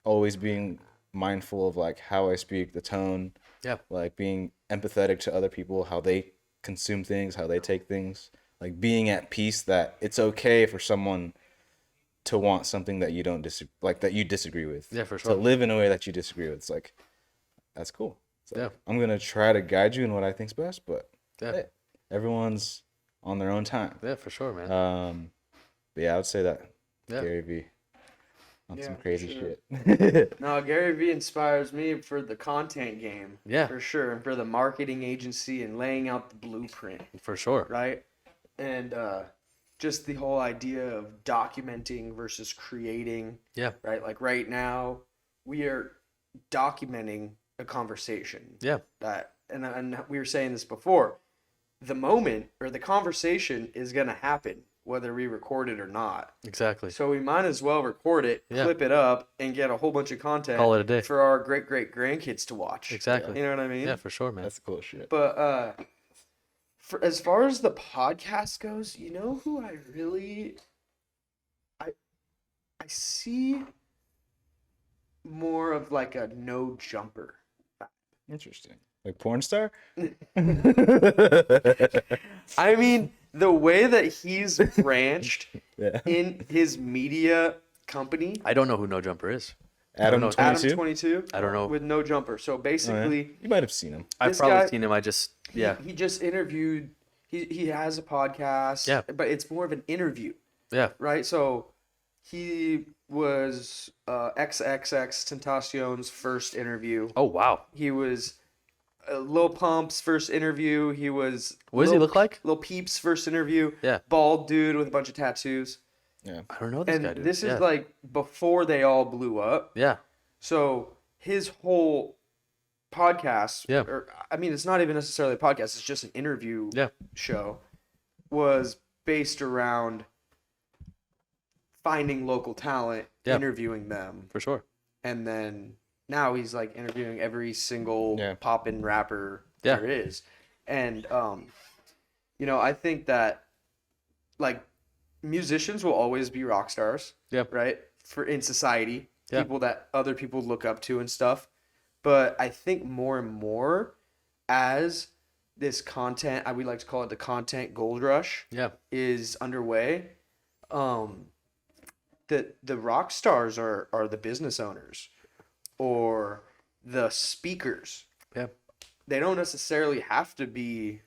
always being mindful of like how I speak, the tone, Yeah. like being empathetic to other people, how they consume things, how they take things, like being at peace that it's okay for someone to want something that you don't that you disagree with. Yeah, for To sure. live in a way that you disagree with. It's like, that's cool. It's Yeah. I'm gonna try to guide you in what I think's best, but Yeah. hey, everyone's on their own time. Yeah, for sure, man. But yeah, I would say that Yeah. Gary V on Yeah, some for crazy sure. shit. No, Gary Vee inspires me for the content game. Yeah. For sure. And for the marketing agency and laying out the blueprint, For sure. right? And just the whole idea of documenting versus creating. Yeah. Right? Like right now, we are documenting a conversation. Yeah. And we were saying this before. The moment or the conversation is going to happen whether we record it or not. Exactly. So we might as well record it, Yeah. clip it up, and get a whole bunch of content Call it a day. for our great grandkids to watch. Exactly. You know what I mean? Yeah, for sure, man. That's cool shit. But as far as the podcast goes, you know who I really I see more of like a no jumper. Interesting. Like porn star? I mean, the way that he's branched Yeah. in his media company, I don't know who No Jumper is. Adam know. 22? Adam 22, I don't know. with no jumper. So Oh, yeah? basically, You might have seen him. I've This probably guy- seen him. I just yeah. he just interviewed. He has a podcast. Yeah. But it's more of an interview, Yeah. right? So he was XXX Tentacion's first interview. Oh wow. He was Lil Pump's first interview. He was. What does he look like? Lil Peep's first interview. Yeah. Bald dude with a bunch of tattoos. I don't know this And guy, dude. this is yeah. like before they all blew up. Yeah. So his whole podcast, Yeah. or I mean, it's not even necessarily a podcast; it's just an interview Yeah. show, was based around finding local talent, Yeah. interviewing them, For sure. and then now he's like interviewing every single Yeah. poppin' rapper Yeah. there is, and you know, I think that like musicians will always be rock stars, Yeah. right? In society, Yeah. people that other people look up to and stuff. But I think more and more as this content, we like to call it the content gold rush, Yeah. is underway, that the rock stars are the business owners or the speakers. Yeah. They don't necessarily have to be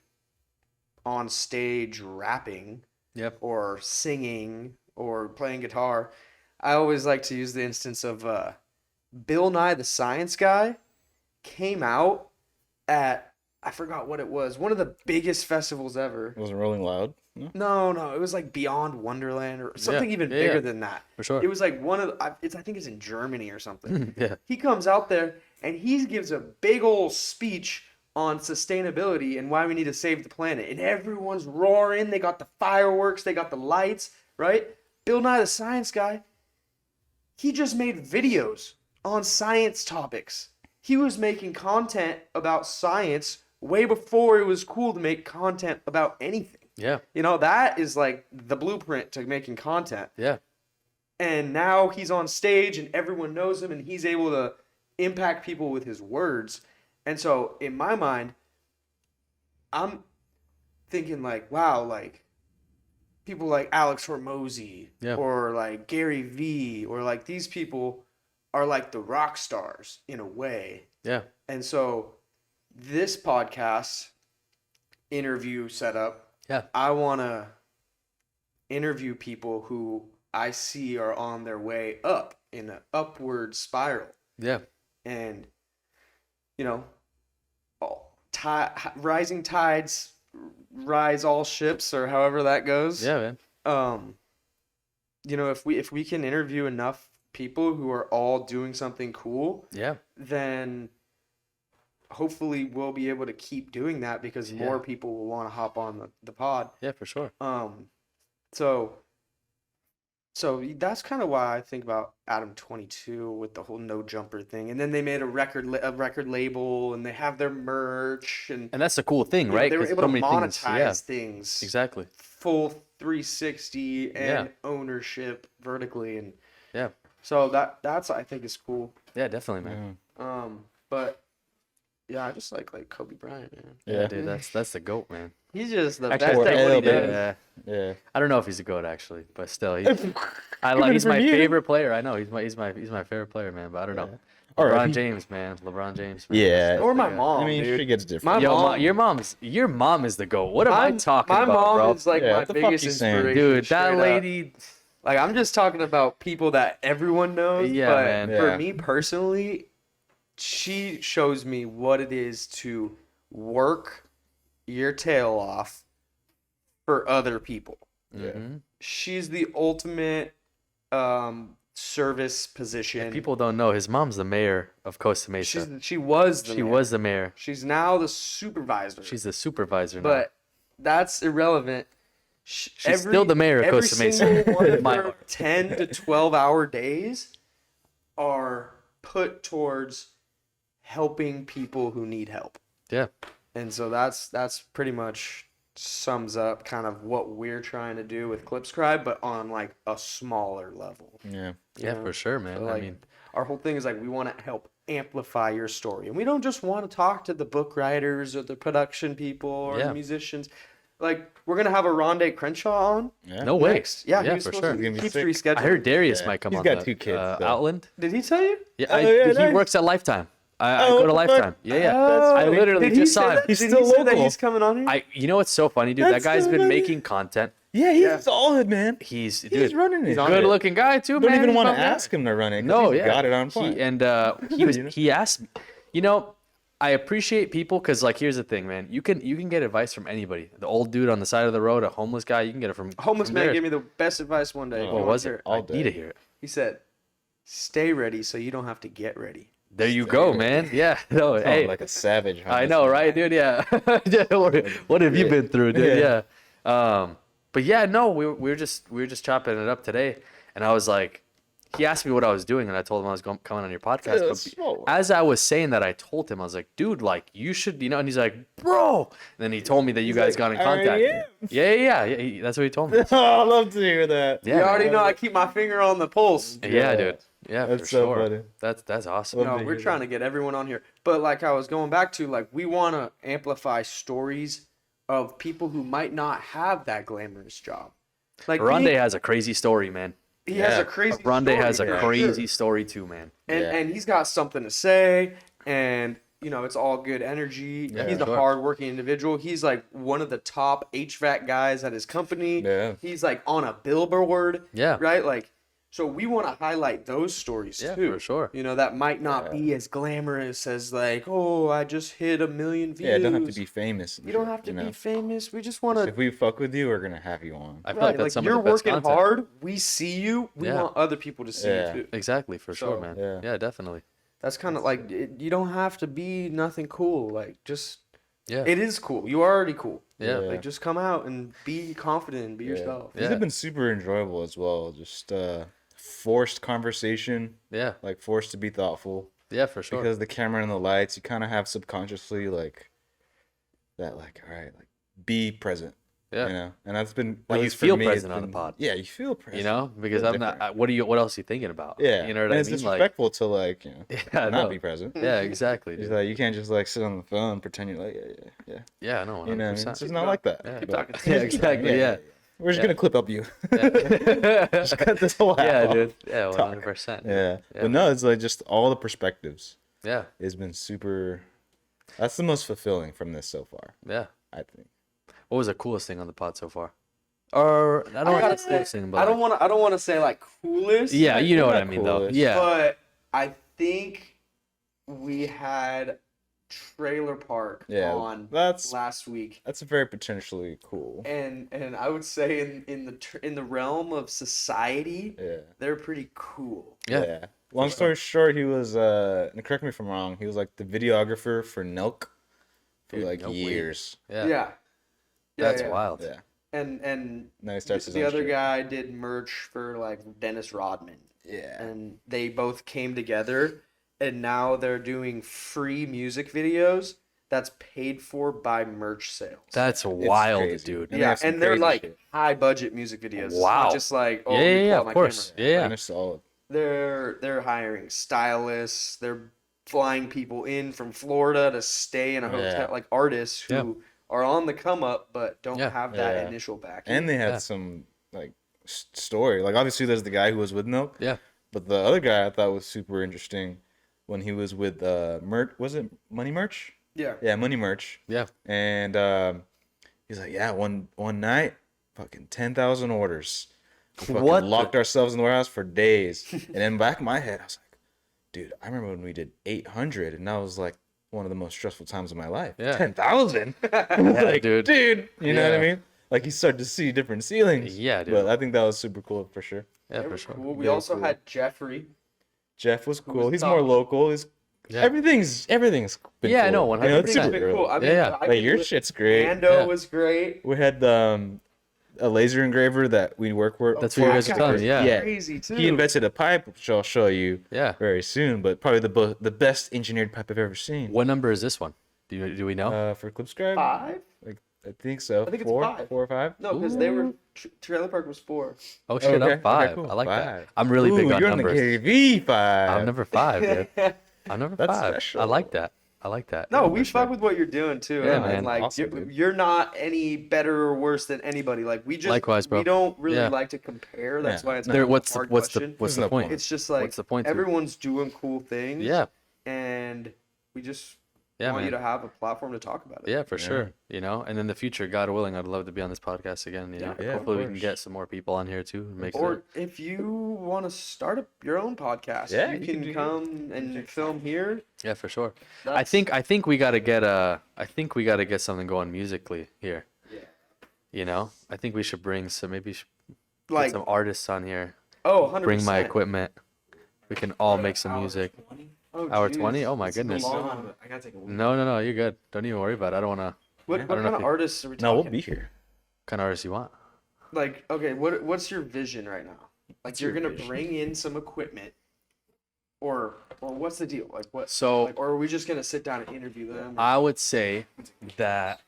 on stage rapping Yep. or singing or playing guitar. I always like to use the instance of Bill Nye the Science Guy came out at, I forgot what it was, one of the biggest festivals ever. It wasn't Rolling Loud. No? No, it was like Beyond Wonderland or something even Yeah, bigger yeah. than that. For sure. It was like one of the, I think it's in Germany or something. yeah. He comes out there and he gives a big old speech on sustainability and why we need to save the planet. And everyone's roaring. They got the fireworks. They got the lights, right? Bill Nye the Science Guy, he just made videos on science topics. He was making content about science way before it was cool to make content about anything. Yeah. You know, that is like the blueprint to making content. Yeah. And now he's on stage and everyone knows him and he's able to impact people with his words. And so in my mind, I'm thinking like, wow, like people like Alex Hormozy Yeah. or like Gary Vee or like these people are like the rock stars in a way. Yeah. And so this podcast interview setup, Yeah. I want to interview people who I see are on their way up in an upward spiral. Yeah. And, you know, rising tides rise all ships, or however that goes. Yeah, man. You know, if we can interview enough people who are all doing something cool, Yeah. then hopefully we'll be able to keep doing that because Yeah. more people will want to hop on the pod. Yeah, for sure. So that's kind of why I think about Adam 22 with the whole no jumper thing. And then they made a record label and they have their merch and And that's the cool thing, you know, right? they were 'Cause able so to many monetize things. Yeah. things Exactly. full 360 and Yeah. ownership vertically, and Yeah. so that's I think is cool. Yeah, definitely, man. But yeah, I just like Kobe Bryant, man. Yeah, Yeah. dude, that's the GOAT, man. He's just the Actually, best at what he yeah, does. Yeah. Yeah. I don't know if he's a GOAT actually, but still, Coming he's my from you. favorite player. I know he's my favorite player, man. But I don't know. LeBron James, man. LeBron James. Man. Yeah. Or my Yeah. mom, I mean, dude. she gets different. My Yo, mom- your mom is the GOAT. What am I talking my about, mom bro? is like Yeah, my what the fuck biggest you saying? inspiration. Dude, that straight up. lady. Like, I'm just talking about people that everyone knows. Yeah, but man. for Yeah. me personally, she shows me what it is to work your tail off for other people. Mhm. She's the ultimate service position. People don't know his mom's the mayor of Costa Mesa. She was the She mayor. was the mayor. She's now the supervisor. She's the supervisor now. But that's irrelevant. She's still the mayor of Costa Mesa. Every single one of My her heart. 10 to 12-hour days are put towards helping people who need help. Yeah. And so that's pretty much sums up kind of what we're trying to do with ClipScribe, but on like a smaller level. Yeah. Yeah, know? for sure, man. So, I like, mean, our whole thing is like we want to help amplify your story, and we don't just want to talk to the book writers or the production people or Yeah. the musicians. Like, we're gonna have a Rondé Crenshaw on Yeah. no way. next. Yeah, he was for supposed sure. to. He's gonna be Keeps sick. rescheduled. I heard Darius Yeah. might come He's on. got the, 2 kids, though. Outland. Did he tell you? Yeah, Oh, yeah, he nice. works at Lifetime. I Oh, go to what the fuck? Lifetime. Yeah. Oh, I literally did he just say saw him. that? He's Did still he say that local. he's coming on here? You know what's so funny, dude? That That's guy's so been funny. making content. Yeah, he's Yeah. solid, man. He's He's running it. He's on good it. looking guy too, Don't man. even He want to fucking- ask him to run it. 'cause No, he's yeah, got it on point. He asked me. You know, I appreciate people because, like, here's the thing, man. You can get advice from anybody. The old dude on the side of the road, a homeless guy, you can get it from A homeless from man there. gave me the best advice one day. Oh, If you What wanna was hear it? All I need to day. hear it. He said, "Stay ready so you don't have to get ready." There you go, man. Yeah. No, Oh, hey, like a savage. I know, homeless right, dude? Yeah. what have you Yeah. been through, dude? Yeah. Yeah. But yeah, no, we were just chopping it up today, and I was like, he asked me what I was doing, and I told him I was coming on your podcast. Yeah, But that's smart. as I was saying that, I told him, I was like, dude, like, you should, you know, and he's like, bro. And then he told me that you guys like, got in "I already contact. am." Yeah. That's what he told me. man. Oh, I love to hear that. Yeah, You man. already know I keep my finger on the pulse. Yeah, Yeah. dude. Yeah, That's for so sure. funny. That's awesome. Love No, to we're hear trying to get everyone on here. But like I was going back to, like, we want to amplify stories of people who might not have that glamorous job. Like Rondé has a crazy story, man. he has Yeah. a crazy Rondé has a story, for crazy sure. story too, man. And Yeah. and he's got something to say, and you know, it's all good energy. Yeah, He's a sure. hardworking individual. He's like one of the top HVAC guys at his company. Yeah. He's like on a billboard. Yeah. Right? Like, so we want to highlight those stories Yeah, too. for sure. You know, that might not be as glamorous as like, oh, I just hit 1 million views. Yeah, it don't have to be famous. and You don't shit, have to you know? be famous. We just want to. If we fuck with you, we're gonna have you on. I feel like Right, that's some you're of the best working content. hard. We see you. We Yeah. want other people to see Yeah. you too. Exactly, for sure, So, man. yeah. Yeah, definitely. That's kind of like you don't have to be nothing cool. Like, just Yeah. it is cool. You are already cool. Yeah. Yeah. Like, just come out and be confident and be yourself. These Yeah. have been super enjoyable as well. Just forced conversation, Yeah. like forced to be thoughtful. Yeah, for sure. Because the camera and the lights, you kind of have subconsciously like that, like, all right, like be present. Yeah. You know, and that's been. Well, at you least for feel me, it's present on the been- pod. Yeah, you feel present. You know, because Feel I'm not. different. What else are you thinking about? Yeah, You know what and I it's mean? Like, disrespectful to like yeah, not no. be present. Yeah, exactly. It's Dude. like you can't just like sit on the phone and pretend you're like yeah. Yeah, no, 100%. You know, it's just not like that. Yeah. Keep But- talking. Yeah, exactly. Yeah. We're just Yeah. gonna clip up you. Yeah, Just cut this whole yeah off. dude. Yeah, Talk. 100%. Yeah. Yeah, But no, it's like just all the perspectives. Yeah, It's been super. That's the most fulfilling from this so far, yeah. I think. What was the coolest thing on the pod so far? Or I don't I want gotta to say coolest thing, but I don't like- want to. I don't want to say like coolest. Yeah, you know what I Not mean, though. coolest. Yeah, But I think we had Trailer Park Yeah, on that's last week. that's very potentially cool. And I would say in the realm of society, Yeah. they're pretty cool. yeah, Long story short, he was and correct me if I'm wrong, he was like the videographer for Nelk for Dude, like no way. years. yeah. Yeah. That's yeah. wild. Yeah. And Now he starts his the own other shit. guy did merch for like Dennis Rodman. Yeah. And they both came together, and now they're doing free music videos that's paid for by merch sales. That's wild, crazy. dude. And they have some and they're crazy like shit. high budget music videos. It's Wow. not just like, oh, Yeah, let me yeah, pull yeah, out of my course. camera. Yeah, And it's solid. They're hiring stylists. They're flying people in from Florida to stay in a hotel, Yeah. like artists who Yeah. are on the come up but don't Yeah. have that Yeah. initial backing. And they had Yeah. some like story. Like obviously there's the guy who was with Nelk. Yeah. But the other guy I thought was super interesting. when he was with Merch. Was it Money Merch? Yeah. Yeah, Money Merch. Yeah. And he's like, yeah, one night, fucking 10,000 orders. We fucking What the- locked ourselves in the warehouse for days. And in the back of my head, I was like, dude, I remember when we did 800, and that was like one of the most stressful times of my life. Yeah. 10,000. Yeah, dude. You know what I Yeah. mean? Like you start to see different ceilings. Yeah, dude. But I think that was super cool for sure. Yeah, They for were sure. cool. We Very also cool. had Jeffrey. Jeff was cool. was He's top. more local. He's Yeah. everything's been Yeah, I cool. know, You 100%. it's super Everything's been early. cool. I mean, Yeah. I Like your shit's great. Ando Yeah. was great. We had a laser engraver that we work with. That's what you guys have done, yeah. Yeah. Crazy too. He invented a pipe, which I'll show you Yeah. very soon. But probably the best engineered pipe I've ever seen. What number is this one? Do we know? For ClipScribe? 5? Like I think so. I think it's 4, 5. 4 or 5. No, because they were Trailer Park was 4. Oh shit, okay. I'm 5. Okay, cool. I like that. 5. I'm really big Ooh, on you're numbers. on the KV 5. I'm number 5, dude. I'm number That's 5. special. I like that. I like that. No, Yeah, we for fuck sure. with what you're doing too. Yeah, and, man. like Awesome, dude. you're not any better or worse than anybody. Like we just Likewise, bro. we don't really Yeah. like to compare. That's Yeah. why it's No. kind There, of a what's the hard what's the question. what's There's the no point? point. It's just like What's the point to it? everyone's doing cool things. Yeah. And we just Yeah, want you man. to have a platform to talk about it. Yeah, for Yeah. sure. You know, and in the future, God willing, I'd love to be on this podcast again. You know, Yeah, of hopefully we can course. get some more people on here too. And make Or it. if you want to start your own podcast, Yeah, you you can can do- come and film here. Yeah, for sure. I That's- think we gotta get something going musically here. Yeah. You know, I think we should bring some get Like some artists on here. 100%. Bring my equipment. We can all make some music. Oh, Hour geez. 20? Oh my It's goodness. long. I gotta take a No, you're good. Don't even worry about it. I don't wanna. What Yeah. what I don't know kind if of you- artists are we No, talking? we'll be here. Kind of artists you want? Like, okay, what's your vision right now? Like, What's you're your gonna vision? bring in some equipment, or what's the deal? Like, what? So Like, or are we just gonna sit down and interview them? I would say that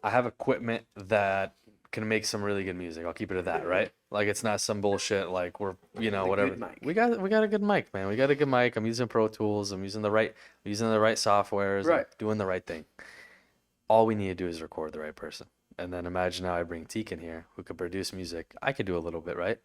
I have equipment that can make some really good music. I'll keep it at that, right? Like it's not some bullshit like we're The whatever. good mic. We got a good mic, man. We got a good mic. I'm using Pro Tools. I'm using the right softwares. I'm Right. doing the right thing. All we need to do is record the right person. And then imagine now I bring Teak in here who could produce music. I could do a little bit, right?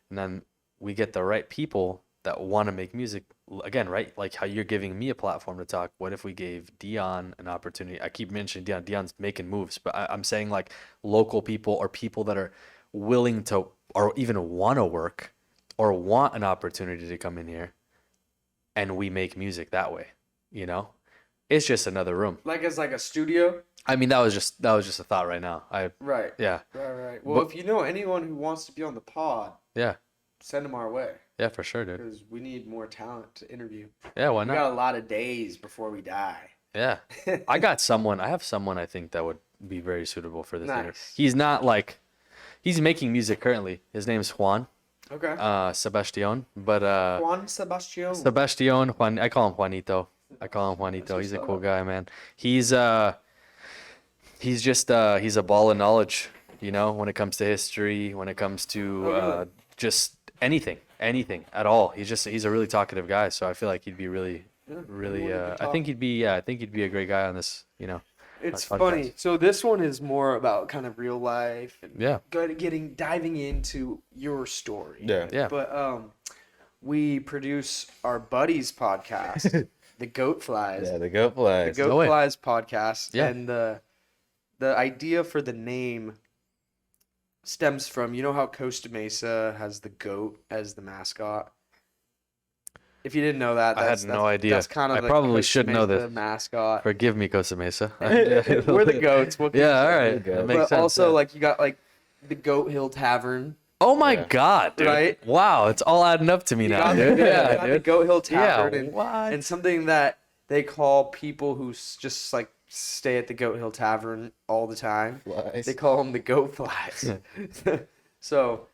And then we get the right people that want to make music again, right? Like how you're giving me a platform to talk. What if we gave Dion an opportunity? I keep mentioning Dion. Dion's making moves, but I'm saying like local people or people that are willing to or even want to work or want an opportunity to come in here and we make music that way, you know? It's just another room. Like as like a studio. I mean, that was just a thought right now. Right. Yeah. Right. Well, But- if you know anyone who wants to be on the pod, Yeah. send them our way Yeah, for sure, dude. because we need more talent to interview. Yeah, why We not? got a lot of days before we die. Yeah. I have someone I think that would be very suitable for this interview. Nice. He's not like he's making music currently. His name's Juan, Okay. Sebastian, but Juan Sebastian. Juan, I call him Juanito. He's a cool guy, man. He's just he's a ball of knowledge, you know, when it comes to history, when it comes to Oh, really? just anything at all. He's a really talkative guy, so I feel like he'd be really Yeah, really we wanted to I talk. think he'd be a great guy on this, you know. It's podcast. funny. So this one is more about kind of real life and Yeah. diving into your story. Yeah. Yeah. But we produce our buddies podcast, the Goat Flies. Yeah, the goat The flags. Goat No way. Flies podcast. Yeah. And the idea for the name stems from, you know how Costa Mesa has the goat as the mascot? If you didn't know that, I had that's, no that's, idea. That's kind of I the probably Costa should know Mesa this. mascot. Forgive me, Costa Mesa. We're the goats. What can Yeah, you all say? right. There you That go. makes But sense, also, yeah. like, you got like the Goat Hill Tavern. Oh my Yeah. god, dude. Right? Wow, it's all adding up to me You now, got dude. the, you Yeah, got the dude. Goat Hill Yeah, Tavern, and, what? and something that they call people who just like stay at the Goat Hill Tavern all the time. Flies. They call them the Goat Flies. So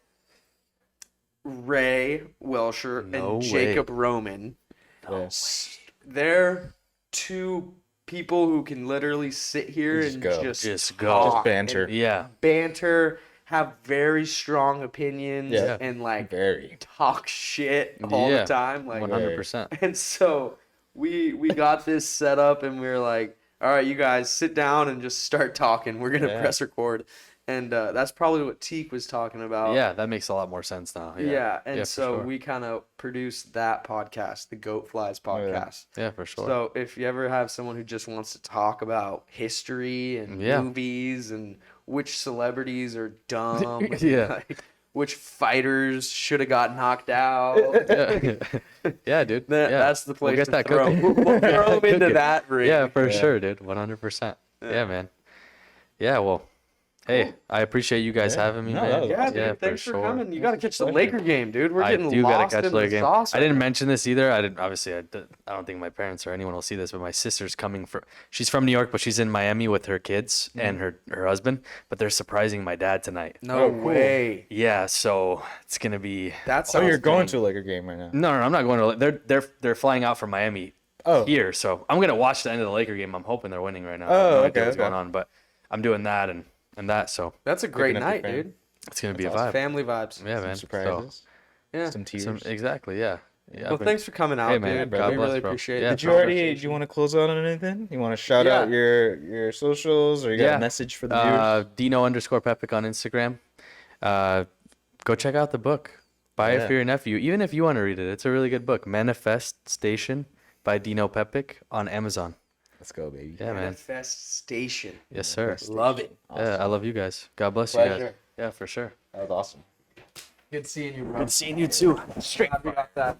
Ray Welcher No and way. Jacob Roman, Yeah. they're two people who can literally sit here Just and go. Just go. talk Just banter. Yeah. and banter, have very strong opinions, Yeah. and like Very. talk shit all Yeah. the time. Like 100%. And so we got this set up and we were like, all right, you guys sit down and just start talking. We're gonna Yeah. press record. And that's probably what Teak was talking about. Yeah, that makes a lot more sense now. Yeah, and for so sure. we kind of produced that podcast, the Goat Flies podcast. Yeah, for sure. So if you ever have someone who just wants to talk about history and Yeah. movies and which celebrities are dumb, Yeah. like, which fighters should have got knocked out, yeah. Yeah, dude. Yeah. that's the place We'll get to that throw. cooking. We'll throw them into Cooking. that ring. Yeah, for Yeah. sure, dude. 100%. Yeah, man. Yeah, well, hey, Cool. I appreciate you guys Yeah. having me, No, man. that was Yeah, awesome. dude. Thanks for coming. You got to catch the pleasure. Laker game, dude. We're I getting do gotta lost catch in the the game. sauce. I right didn't now. mention this either. Obviously, I don't think my parents or anyone will see this, but my sister's coming for. She's from New York, but she's in Miami with her kids and her husband. But they're surprising my dad tonight. No Oh, cool. way. Yeah, so it's gonna be. That So sounds you're going fun. to a Laker game right now? No, I'm not going to. They're flying out from Miami Oh, here, so I'm gonna watch the end of the Laker game. I'm hoping they're winning right now. I Oh, have no idea okay, what's okay. going on, but I'm doing that and that, so That's a great Picking up your night, fan. dude. it's gonna be a That's vibe. Family vibes. Yeah, some man. surprises, Yeah. some tears. Exactly. Yeah. Yeah. Well, thanks for coming out, Hey, man. dude. God We bless, really bro. appreciate Yeah, it. Did you already? Do you want to close out on anything? You want to shout out Yeah. your socials, or you got Yeah. a message for the viewers? Dino_Pepic on Instagram. Go check out the book. Buy it Yeah. for your nephew, even if you want to read it. It's a really good book. Manifest Station by Dino Pepic on Amazon. Let's go, baby. Yeah, man. Manifest Station. Yes, sir. Manifest. Love it. Yeah, I love you guys. God bless you guys. Pleasure. Yeah, for sure. That was awesome. Good seeing you, bro. Good seeing you too. Straight. Happy about that.